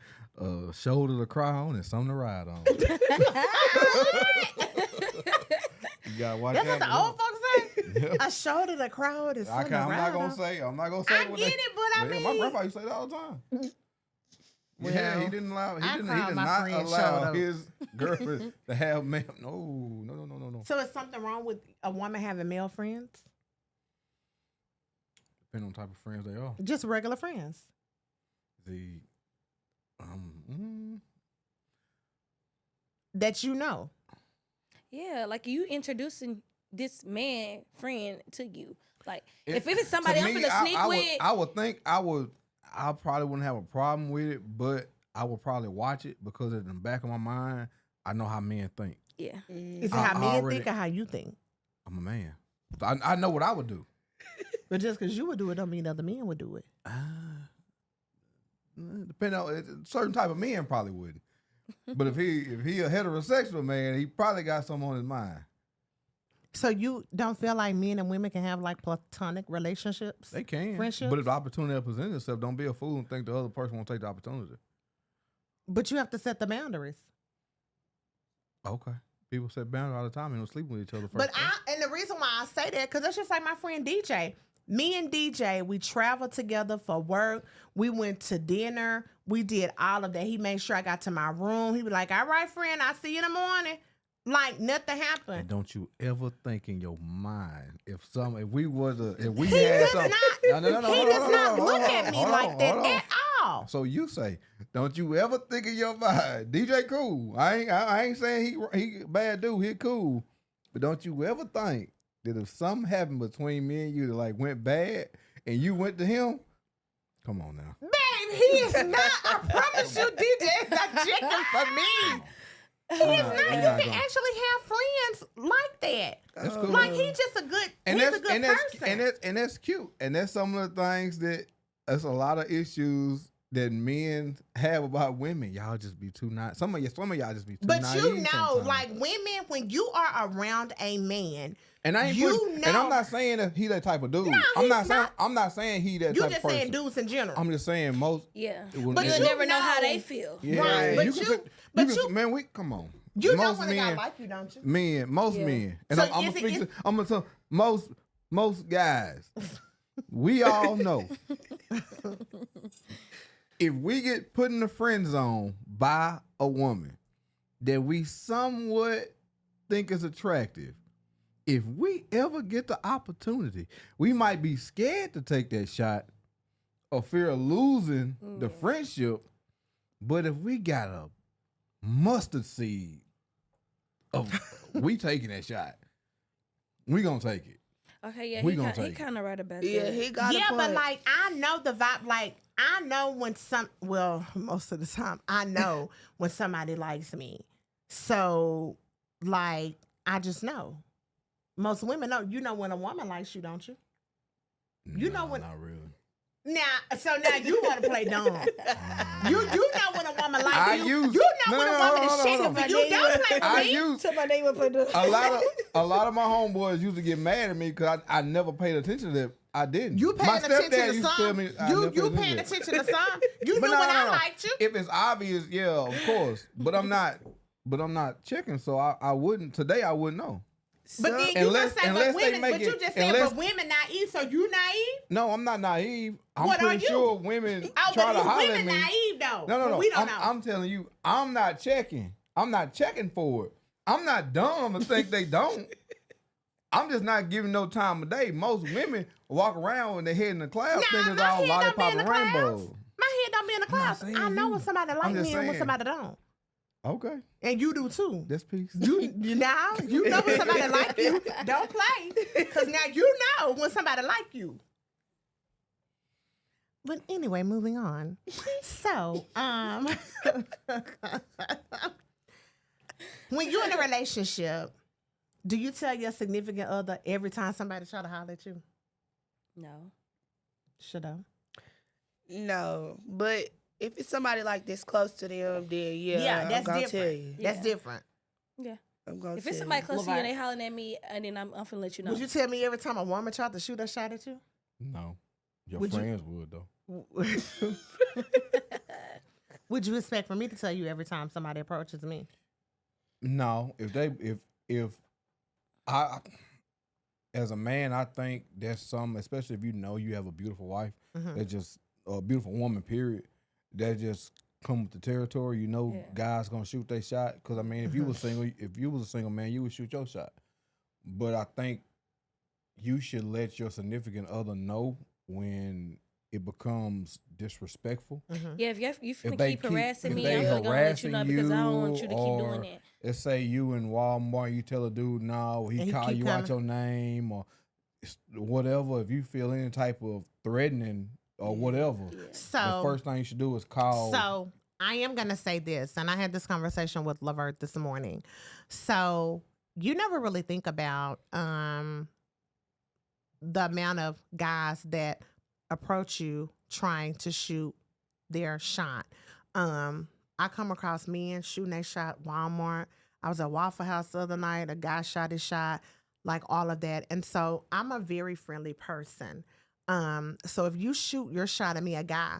S2: Shoulder to cry on and something to ride on. You gotta watch
S1: That's what
S2: that.
S1: the old folks say?
S2: Yeah.
S1: A shoulder to crowd is
S2: I'm
S1: something
S2: not
S1: around
S2: gonna
S1: them.
S2: say. I'm not gonna say.
S1: I
S2: what
S1: get
S2: they-
S1: it, but I
S2: Yeah,
S1: mean,
S2: my grandpa used to say that all the time. Yeah,
S1: Well,
S2: he didn't allow. He
S1: I
S2: did
S1: cried my
S2: not
S1: friend
S2: allow
S1: showed up.
S2: his girlfriend to have male. No.
S1: So is something wrong with a woman having male friends?
S2: Depending on the type of friends they are.
S1: Just regular friends.
S2: The
S1: That you know.
S3: Yeah, like you introducing this man friend to you. Like
S2: It-
S3: if it's somebody
S2: to
S3: I'm
S2: me,
S3: finna sneak
S2: I
S3: with,
S2: I would think I probably wouldn't have a problem with it, but I would probably watch it because in the back of my mind, I know how men think.
S3: yeah.
S1: Is it
S2: I
S1: how men
S2: already-
S1: think or how you think?
S2: I'm a man. I know what I would do.
S1: But just because you would do it don't mean other men would do it.
S2: Depending on a certain type of men probably wouldn't. But if he a heterosexual man, he probably got something on his mind.
S1: So you don't feel like men and women can have like platonic relationships?
S2: They can.
S1: Friendships?
S2: But if the opportunity presents itself, don't be a fool and think the other person won't take the opportunity.
S1: But you have to set the boundaries.
S2: Okay. People set boundaries all the time and don't sleep with each other first.
S1: But and the reason why I say that, because that's just like my friend DJ. Me and DJ, we traveled together for work. We went to dinner. We did all of that. He made sure I got to my room. He was like, all right, friend, I'll see you in the morning. Like nothing happened.
S2: And don't you ever think in your mind if we
S1: He
S2: had
S1: does
S2: something.
S1: not,
S2: No,
S1: he
S2: hold
S1: does
S2: on,
S1: not
S2: hold on,
S1: look
S2: hold
S1: at
S2: on,
S1: me
S2: hold
S1: like
S2: on,
S1: that
S2: hold on.
S1: at all.
S2: So you say, don't you ever think in your mind, DJ cool. I ain't saying he bad dude, he cool. But don't you ever think that if something happened between me and you that like went bad and you went to him, come on now.
S1: Babe, he is not. I promise you, DJ is not chicken for me. He is not. You can actually have friends like that.
S2: That's cool.
S1: Like he's just a good.
S2: And
S1: he's
S2: that's
S1: a good person.
S2: and that's cute. And that's some of the things that's a lot of issues that men have about women. Y'all just be too nice. Some of y'all just be too
S1: But
S2: naive
S1: you know,
S2: sometimes.
S1: like women, when you are around a man,
S2: and I ain't and I'm
S1: know-
S2: not saying that he that type of dude.
S1: No,
S2: I'm
S1: he's
S2: not saying
S1: not.
S2: I'm not saying he that
S1: you
S2: type
S1: just
S2: of
S1: saying
S2: person.
S1: dudes in general.
S2: I'm just saying most.
S3: Yeah.
S2: when-
S1: But
S3: You'll
S2: and-
S1: you
S3: never know how
S1: know-
S3: they feel.
S2: yeah,
S1: Right, but
S2: man, we come on.
S1: you know
S2: most
S1: when a guy
S2: men,
S1: like you, don't you?
S3: Yeah.
S2: men, and
S1: So
S2: I'm
S1: is
S2: gonna
S1: it-
S2: speak to. I'm gonna tell most guys. We all know if we get put in the friend zone by a woman that we somewhat think is attractive, if we ever get the opportunity, we might be scared to take that shot or fear of losing the friendship. But if we got a mustard seed of we taking that shot, we gonna take it.
S3: Okay, yeah,
S2: We
S3: he
S2: gonna
S3: kind
S2: take it.
S3: of right about
S4: Yeah,
S3: that.
S4: he got a
S1: Yeah,
S4: point.
S1: but like I know the vibe. Like I know when most of the time I know when somebody likes me. So like I just know. Most women know. You know when a woman likes you, don't you? You know when-
S2: Not really.
S1: Now, so now you want to play dumb. You know when a woman likes
S2: I
S1: you.
S2: use-
S1: You know
S2: no,
S1: when
S2: no,
S1: a
S2: no,
S1: woman
S2: hold
S1: is
S2: on,
S1: shaking
S2: hold
S1: for
S2: on.
S1: you. Don't play
S2: I
S1: with me.
S2: use
S3: Tell my name up in the
S2: a lot of my homeboys used to get mad at me because I never paid attention to that. I didn't.
S1: You
S2: My
S1: paying attention
S2: stepdad
S1: to
S2: used to tell
S1: some.
S2: me I
S1: You
S2: never paid
S1: paying
S2: to that.
S1: attention to some. You knew
S2: But
S1: when
S2: no,
S1: I
S2: no.
S1: liked you.
S2: If it's obvious, yeah, of course. But I'm not checking, so I wouldn't today. I wouldn't know.
S1: But then you
S2: Unless-
S1: gonna say,
S2: unless
S1: but
S2: they
S1: women,
S2: make
S1: but you
S2: it-
S1: just said,
S2: unless-
S1: but women naive, so you naive?
S2: No, I'm not naive. I'm
S1: What are
S2: pretty
S1: you?
S2: sure women
S1: Oh,
S2: try
S1: but
S2: to
S1: you
S2: holler at
S1: women
S2: me.
S1: naive though.
S2: No.
S1: But we don't know.
S2: I'm telling you, I'm not checking. I'm not checking for it. I'm not dumb to think they don't. I'm just not giving no time of day. Most women walk around with their head in the clouds
S1: Nah,
S2: thinking it's
S1: my
S2: all
S1: head don't be
S2: lollipop
S1: in
S2: and
S1: the clouds.
S2: rainbows.
S1: My head don't be in the
S2: I'm not
S1: clouds.
S2: saying
S1: I know
S2: you.
S1: when somebody
S2: I'm
S1: like
S2: just
S1: me and when
S2: saying.
S1: somebody don't.
S2: Okay,
S1: And you do too.
S2: that's peace.
S1: You now you know when somebody like you. Don't play, because now you know when somebody like you. But anyway, moving on. So, when you're in a relationship, do you tell your significant other every time somebody try to holler at you?
S3: No.
S1: Should I?
S4: No, but if it's somebody like this close to them, then
S1: Yeah,
S4: I'm
S1: that's
S4: gonna
S1: different.
S4: tell you.
S1: That's
S3: Yeah.
S1: different.
S3: Yeah.
S4: I'm gonna
S3: If
S4: tell
S3: it's somebody
S4: you.
S3: close to you and
S1: LeVar.
S3: they hollering at me, and then I'm finna let you know.
S1: Would you tell me every time a woman tried to shoot a shot at you?
S2: No, your
S1: Would you-
S2: friends would though.
S1: Would you expect for me to tell you every time somebody approaches me?
S2: No, if I as a man, I think that's some, especially if you know you have a beautiful wife,
S1: Mhm.
S2: that's just a beautiful woman. Period. That just come with the territory. You know,
S3: Yeah.
S2: guys gonna shoot their shot. Because I mean, if you was single, if you was a single man, you would shoot your shot. But I think you should let your significant other know when it becomes disrespectful.
S3: Yeah, if you finna
S2: they
S3: keep
S2: keep-
S3: harassing
S2: if
S3: me,
S2: they
S3: I'm finna gonna let you know because I don't want
S2: harassing
S3: you to keep
S2: you,
S3: doing
S2: or
S3: that.
S2: Let's say you in Walmart, you tell a dude, no,
S1: And
S2: he
S1: he
S2: call
S1: keep
S2: you out your name or whatever. If you feel any type of threatening or whatever, the
S1: So
S2: first thing you should do is call.
S1: So I am gonna say this, and I had this conversation with Lavert this morning. So you never really think about the amount of guys that approach you trying to shoot their shot. I come across men shooting their shot Walmart. I was at Waffle House the other night. A guy shot his shot, like all of that. And so I'm a very friendly person. So if you shoot your shot at me, a guy,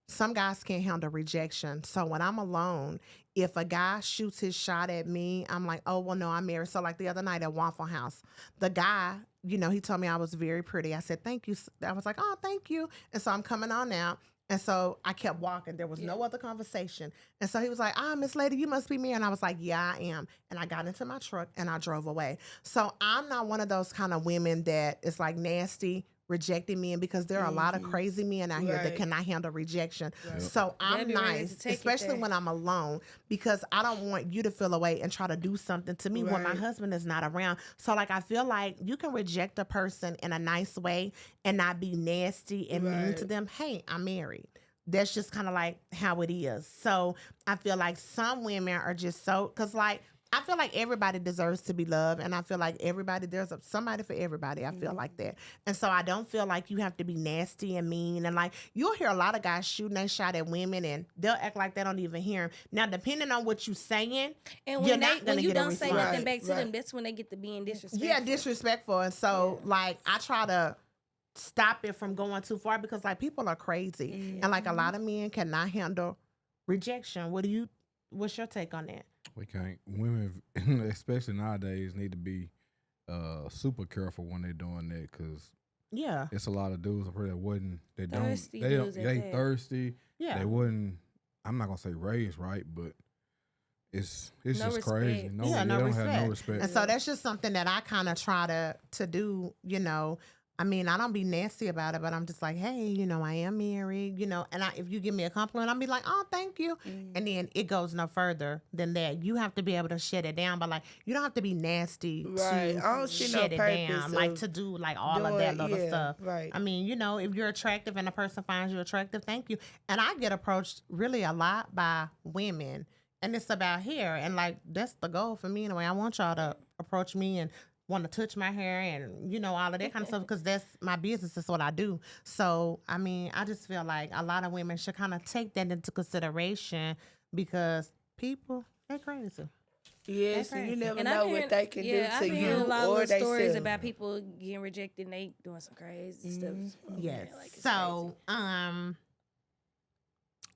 S1: some guys can't handle rejection. So when I'm alone, if a guy shoots his shot at me, I'm like, oh, well, no, I'm married. So like the other night at Waffle House, the guy, you know, he told me I was very pretty. I said, thank you. I was like, oh, thank you. And so I'm coming on now. And so I kept walking. There was no other conversation. And so he was like, Miss Lady, you must be me. And I was like, yeah, I am. And I got into my truck and I drove away. So I'm not one of those kind of women that is like nasty, rejecting men, because there are a lot of crazy men out here that
S4: Right.
S1: cannot handle rejection.
S4: Right.
S1: So I'm
S3: They be ready to
S1: nice,
S3: take it
S1: especially
S3: there.
S1: when I'm alone, because I don't want you to feel away and try to do something to me when my
S4: Right.
S1: husband is not around. So like I feel like you can reject a person in a nice way and not be nasty and mean to
S4: Right.
S1: them. Hey, I'm married. That's just kind of like how it is. So I feel like some women are just so, because like I feel like everybody deserves to be loved, and I feel like there's somebody for everybody. I feel like that, and so I don't feel like you have to be nasty and mean. And like you'll hear a lot of guys shooting their shot at women, and they'll act like they don't even hear them. Now, depending on what you're saying,
S3: And
S1: you're
S3: when
S1: not gonna
S3: when you
S1: get a
S3: don't say
S1: response.
S3: nothing back to
S4: Right.
S3: them, that's when they get to being disrespectful.
S1: yeah, disrespectful. And so like I try to stop it from going too far, because like people are crazy, and like a lot of men cannot handle rejection. What's your take on that?
S2: We can't. Women, especially nowadays, need to be super careful when they're doing that, because
S1: Yeah,
S2: it's a lot of dudes up here that wouldn't.
S3: Thirsty
S2: They don't.
S3: dudes at
S2: They
S3: that.
S2: thirsty.
S1: yeah.
S2: They wouldn't. I'm not gonna say raised right, but it's
S3: No
S2: just crazy.
S3: respect.
S2: No,
S1: Yeah,
S2: they
S1: no
S2: don't have no
S1: respect.
S2: respect.
S1: And so that's just something that I kind of try to do, you know. I mean, I don't be nasty about it, but I'm just like, hey, you know, I am married, you know, and if you give me a compliment, I'll be like, oh, thank you. And then it goes no further than that. You have to be able to shut it down, but like, you don't have to be nasty
S4: Right.
S1: to
S4: I don't see no
S1: shut it
S4: purpose
S1: down, like
S4: of
S1: to do like all of
S4: doing-
S1: that little
S4: yeah,
S1: stuff.
S4: right.
S1: I mean, you know, if you're attractive and a person finds you attractive, thank you. And I get approached really a lot by women, and it's about hair. And like, that's the goal for me anyway. I want y'all to approach me and want to touch my hair and, you know, all of that kind of stuff, because that's my business. That's what I do. So, I mean, I just feel like a lot of women should kind of take that into consideration, because people, they're crazy.
S4: Yes, and you
S1: crazy.
S4: never
S3: And
S4: know
S3: I've
S4: what
S3: heard-
S4: they can
S3: yeah,
S4: do
S3: I've
S4: to
S3: been
S4: you
S3: hearing a lot
S4: or
S3: of
S4: they
S3: stories
S4: self.
S3: about people getting rejected and they doing some crazy stuff.
S1: Yes.
S3: Yeah, like it's
S1: So,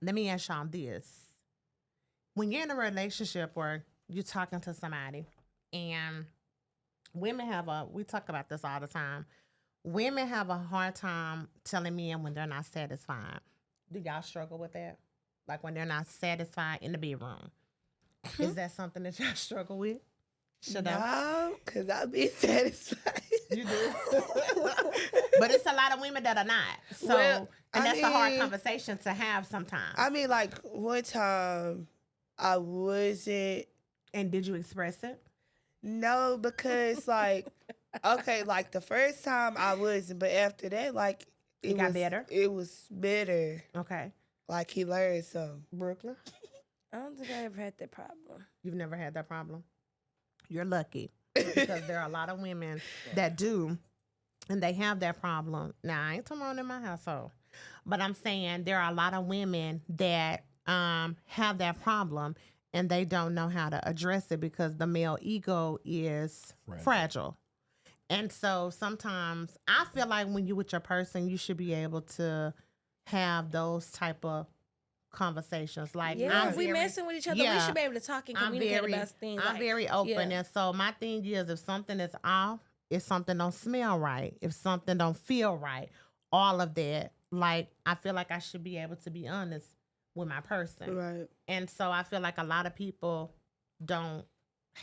S1: let me ask y'all this. When you're in a relationship or you're talking to somebody, and women we talk about this all the time. Women have a hard time telling men when they're not satisfied. Do y'all struggle with that? Like when they're not satisfied in the bedroom. Is that something that y'all struggle with? Should I?
S4: No, because I'll be satisfied.
S1: You do. But it's a lot of women that are not. So,
S4: Well,
S1: and
S4: I
S1: that's a hard
S4: mean-
S1: conversation to have sometimes.
S4: I mean, like, one time I wasn't.
S1: And did you express it?
S4: No, because, like, okay, like, the first time I wasn't, but after that, like,
S1: It got
S4: was
S1: better?
S4: It was better.
S1: Okay.
S4: Like, he learned something.
S1: Brooklyn,
S3: I don't think I ever had that problem.
S1: you've never had that problem. You're lucky, because there are a lot of women that do, and they have that problem. Now, I ain't talking about in my household, but I'm saying there are a lot of women that have that problem, and they don't know how to address it because the male ego is fragile. And so sometimes I feel like when you with your person, you should be able to have those type of conversations. Like,
S3: Yeah,
S1: I'm
S3: if we
S1: very-
S3: messing with each other, we
S1: yeah.
S3: should be able to talk and
S1: I'm
S3: communicate about things.
S1: I'm
S3: like,
S1: very open,
S3: yeah.
S1: and so my thing is, if something is off, if something don't smell right, if something don't feel right, all of that, like I feel like I should be able to be honest with my person.
S4: Right.
S1: And so I feel like a lot of people don't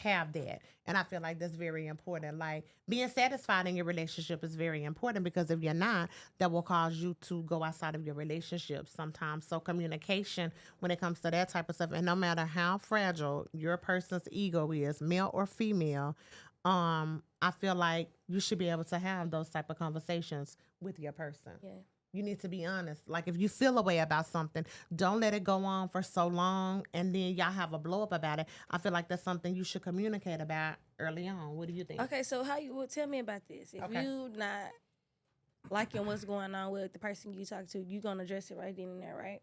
S1: have that. And I feel like that's very important. Like being satisfied in your relationship is very important because if you're not, that will cause you to go outside of your relationship sometimes. So communication when it comes to that type of stuff, and no matter how fragile your person's ego is, male or female, I feel like you should be able to have those type of conversations with your person.
S3: Yeah.
S1: You need to be honest. Like if you feel a way about something, don't let it go on for so long and then y'all have a blow up about it. I feel like that's something you should communicate about early on. What do you think?
S3: Okay, so how you would tell me about this? If
S1: Okay.
S3: you not liking what's going on with the person you talk to, you gonna address it right then and there, right?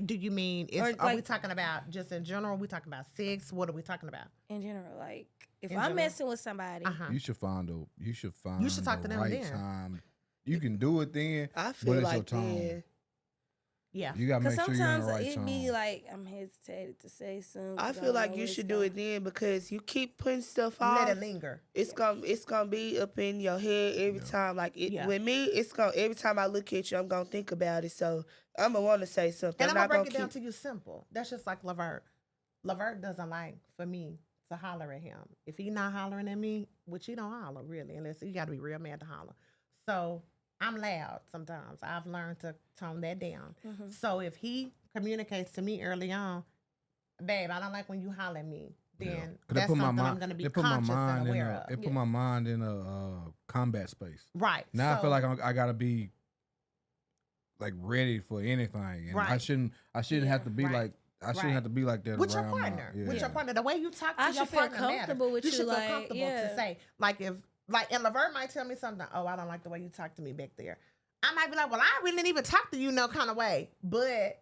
S1: Do you mean
S3: Or,
S1: are we
S3: like-
S1: talking about just in general? We talking about sex? What are we talking about?
S3: In general, like if
S1: In
S3: I'm
S1: general.
S3: messing with somebody,
S1: Uh-huh.
S2: You should find
S1: talk
S2: the
S1: to them
S2: right
S1: then.
S2: time. You can do it then,
S4: I
S2: but
S4: feel
S2: it's
S4: like
S2: your tone.
S4: then
S1: Yeah.
S2: You gotta
S3: because
S2: make sure you're in
S3: sometimes
S2: the right
S3: it
S2: tone.
S3: be like I'm hesitated to say something.
S4: I
S3: 'cause
S4: feel
S3: don't
S4: like
S3: know
S4: you
S3: where it's
S4: should do it
S3: going.
S4: then because you keep putting stuff
S1: Let
S4: off.
S1: it linger.
S4: It's gonna be up in your head every time. Like
S1: Yeah.
S4: with me, it's gonna every time I look at you, I'm gonna think about it. So I'm gonna want to say something.
S1: And I'm gonna
S4: not
S1: break
S4: gonna
S1: it down
S4: keep.
S1: to you simple. That's just like Lavert. Lavert doesn't like for me to holler at him. If he not hollering at me, which he don't holler really, unless you gotta be real mad to holler. So I'm loud sometimes. I've learned to tone that down.
S3: Mhm.
S1: So if he communicates to me early on, babe, I don't like when you holler at me, then
S2: Yeah. 'Cause
S1: that's something I'm gonna be
S2: they put my
S1: conscious and
S2: mind in
S1: aware
S2: a,
S1: of.
S2: It put my mind in a combat space.
S1: Right.
S2: Now I
S1: So-
S2: feel like I gotta be like ready for anything, and I
S1: Right.
S2: shouldn't have to be
S1: Right.
S2: like I shouldn't
S1: Right.
S2: have to be like that
S1: with your
S2: around my-
S1: partner.
S2: yeah.
S1: With your partner, the way you talk to
S3: I
S1: your
S3: should feel
S1: partner matters.
S3: comfortable with you,
S1: should feel
S3: like,
S1: comfortable
S3: yeah.
S1: to say, like if like, and Lavert might tell me something. Oh, I don't like the way you talk to me back there. I might be like, well, I really didn't even talk to you no kind of way, but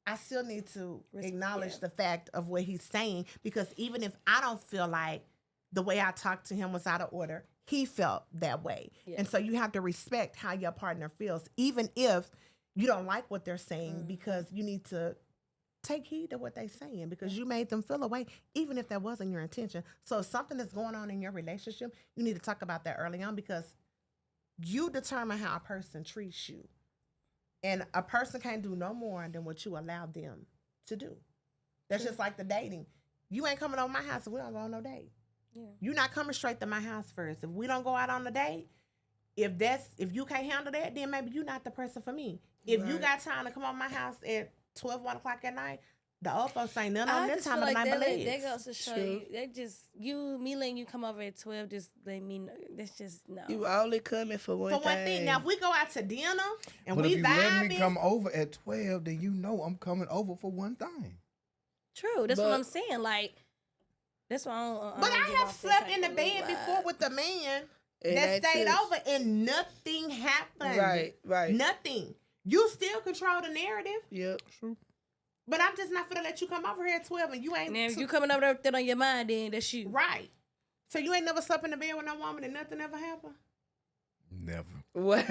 S1: I still need to acknowledge
S3: yeah.
S1: the fact of what he's saying because even if I don't feel like the way I talked to him was out of order, he felt that way,
S3: Yeah.
S1: and so you have to respect how your partner feels, even if you don't like what they're saying, because you need to take heed to what they're saying because you made them feel a way, even if that wasn't your intention. So if something is going on in your relationship, you need to talk about that early on because you determine how a person treats you. And a person can't do no more than what you allow them to do. That's just like the dating. You ain't coming over my house if we don't go on no date.
S3: Yeah.
S1: You're not coming straight to my house first. If we don't go out on a date, if you can't handle that, then maybe you're not the person for me. If you
S4: Right.
S1: got time to come on my house at 12, 1 o'clock at night, the old folks ain't nothing on
S3: I
S1: that
S3: just
S1: time
S3: feel
S1: of the
S3: like
S1: night but
S3: that
S1: legs.
S3: goes to show
S4: True.
S3: you. They just me letting you come over at 12. Just let me know. That's just no.
S4: You only coming for one
S1: For one thing.
S4: thing.
S1: Now, if we go out to dinner and
S2: But
S1: we
S2: if you let me
S1: vibing,
S2: come over at 12, then you know I'm coming over for one thing.
S3: True. That's what
S4: But-
S3: I'm saying. Like that's why I don't.
S1: but
S3: don't
S1: I
S3: give
S1: have
S3: off that
S1: slept
S3: type
S1: in the
S3: of
S1: bed
S3: vibe.
S1: before with a man
S4: It
S1: that
S4: ain't
S1: stayed
S4: sis.
S1: over and nothing happened.
S4: Right.
S1: Nothing. You still control the narrative,
S4: Yep.
S1: but I'm just not gonna let you come over here at 12 and you ain't
S3: And if
S1: too-
S3: you coming over there with that on your mind, then that's you.
S1: right. So you ain't never slept in the bed with no woman and nothing ever happened?
S2: Never.
S4: Well,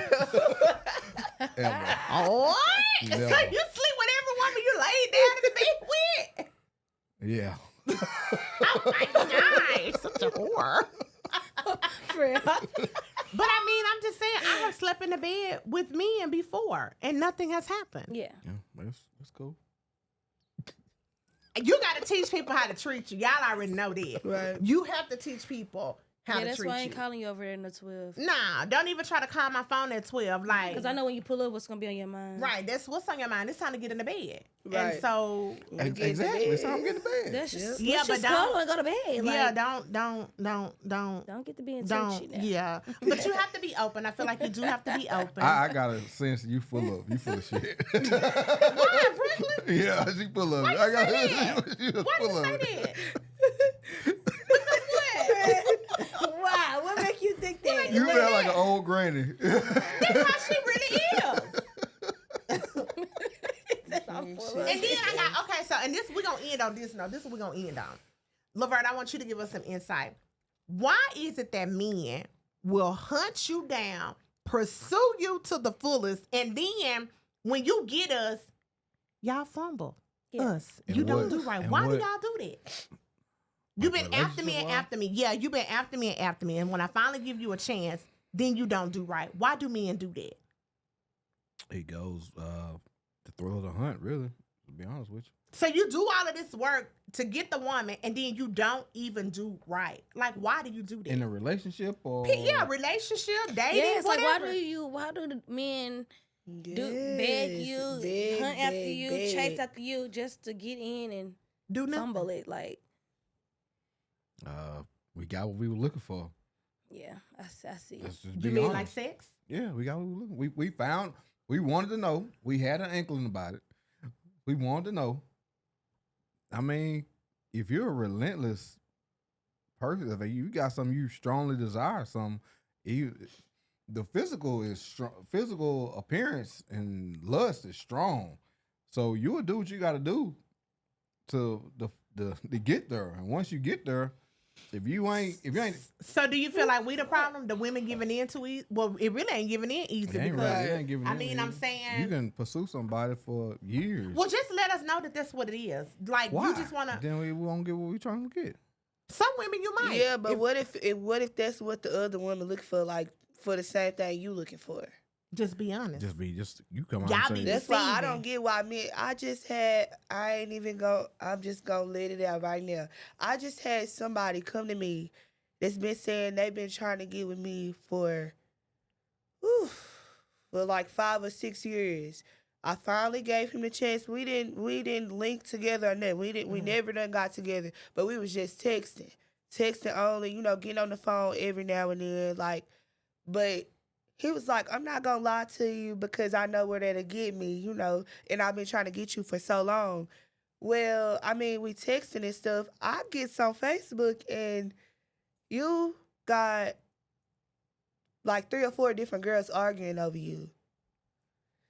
S2: Ever.
S1: What? So
S2: Never.
S1: you sleep with every woman you laid down in the bed with?
S2: Yeah.
S1: Oh my gosh, such a whore.
S3: Fred.
S1: But I mean, I'm just saying, I have slept in the bed with men before, and nothing has happened.
S3: Yeah.
S2: Yeah, that's cool.
S1: You got to teach people how to treat you. Y'all already know that.
S4: Right.
S1: You have to teach people how
S3: Yeah,
S1: to
S3: that's
S1: treat
S3: why I
S1: you.
S3: ain't calling you over there in the 12.
S1: Nah, don't even try to call my phone at 12. Like,
S3: Because I know when you pull up, what's gonna be on your mind.
S1: right, that's what's on your mind. It's time to get in the bed. And
S4: Right.
S1: so,
S4: You get to
S2: Exactly. That's
S4: bed.
S2: how I'm getting to bed.
S3: That's just
S1: Yeah,
S3: let's
S1: but
S3: just
S1: don't-
S3: call and go to bed.
S1: yeah,
S3: Like,
S1: don't
S3: don't get to be in
S1: don't
S3: now.
S1: yeah. But you have to be open. I feel like you do have to be open.
S2: I got a sense you full of shit.
S1: Why, Brooklyn?
S2: Yeah, she full of it.
S1: Why
S2: I
S1: you
S2: got
S1: say that?
S2: she was
S1: Why do
S2: full
S1: you
S2: of
S1: say
S2: it.
S1: that?
S3: Wow, what make you think that?
S2: You sound like an old granny.
S1: That's how she really is.
S3: I'm full
S1: And
S3: of
S1: then I got okay. So and this we gonna end on this. No, this is we gonna end on. Laverne, I want you to give us some insight. Why is it that men will hunt you down, pursue you to the fullest, and then when you get us, y'all fumble
S3: Yeah.
S1: us?
S2: And
S1: You don't
S2: what-
S1: do right.
S2: and
S1: Why do
S2: what-
S1: y'all do that? You've been
S2: Like
S1: after me and after me. Yeah, you've been after me and after me. And when I finally give you a chance, then you don't do right. Why do men do that?
S2: It goes the thrill of the hunt, really. To be honest with you.
S1: So you do all of this work to get the woman, and then you don't even do right. Like, why do you do that?
S2: In a relationship or
S1: Yeah, relationship, dating,
S3: Yeah, it's like
S1: whatever.
S3: why do the men beg
S4: Yes,
S3: you,
S4: beg,
S3: hunt after
S4: beg,
S3: you,
S4: beg.
S3: chase after you just to get in and
S1: do nothing.
S3: fumble it? Like,
S2: we got what we were looking for.
S3: yeah, I see.
S2: Let's just
S1: You
S2: be
S1: mean
S2: honest.
S1: like sex?
S2: Yeah, we got what we were looking. We found. We wanted to know. We had an inkling about it. We wanted to know. I mean, if you're a relentless person, if you got something you strongly desire, the physical is strong. Physical appearance and lust is strong. So you'll do what you got to do to get there. And once you get there, if you ain't,
S1: So do you feel like we the problem? The women giving in too easy? Well, it really ain't giving in easy
S2: it ain't
S1: because
S2: right. It ain't giving
S1: I
S2: in
S1: mean,
S2: here.
S1: I'm saying
S2: You can pursue somebody for years.
S1: well, just let us know that that's what it is. Like
S2: Why?
S1: you just wanna.
S2: Then we won't get what we trying to get.
S1: Some women you might.
S4: Yeah, but what if that's what the other woman looking for, like for the same thing you looking for?
S1: Just be honest.
S2: Just you come out
S1: Y'all
S2: and
S1: be
S2: say
S4: That's why I
S1: Deceiving.
S4: don't get why I'm just gonna let it out right now. I just had somebody come to me that's been saying they've been trying to get with me for like 5 or 6 years. I finally gave him the chance. We didn't link together or nothing. We never done got together, but we was just texting only, getting on the phone every now and then, like, but he was like, I'm not gonna lie to you because I know where that'll get me, and I've been trying to get you for so long. Well, I mean, we texting and stuff. I get on Facebook and you got like 3 or 4 different girls arguing over you.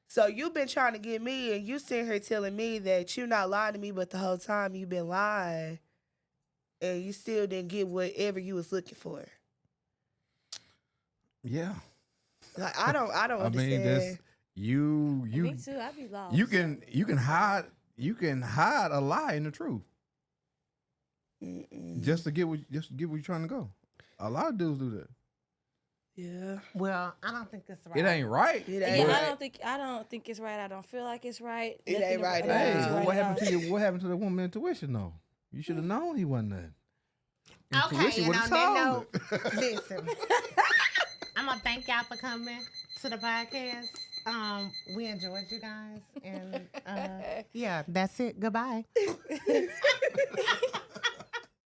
S4: So you've been trying to get me, and you sitting here telling me that you're not lying to me, but the whole time you've been lying, and you still didn't get whatever you was looking for.
S2: yeah.
S4: Like I don't
S2: I
S4: understand.
S2: mean, that's you
S3: Me too. I be lost.
S2: you can hide a lie in the truth just to get where you're trying to go. A lot of dudes do that.
S4: Yeah.
S1: Well, I don't think it's right.
S2: It ain't right.
S4: It
S3: Yeah,
S4: ain't
S3: I
S4: right.
S3: don't think it's right. I don't feel like it's right.
S4: It
S3: Nothing
S4: ain't right.
S3: about it
S2: Hey,
S3: is
S2: but
S3: right
S2: what
S3: at
S2: happened
S3: all.
S2: to you? What happened to the woman intuition though? You should have known he wasn't nothing.
S1: Okay,
S2: Intuition
S1: and
S2: would've
S1: on that
S2: told
S1: note,
S2: her.
S1: listen. I'm gonna thank y'all for coming to the podcast. We enjoyed you guys, and yeah, that's it. Goodbye.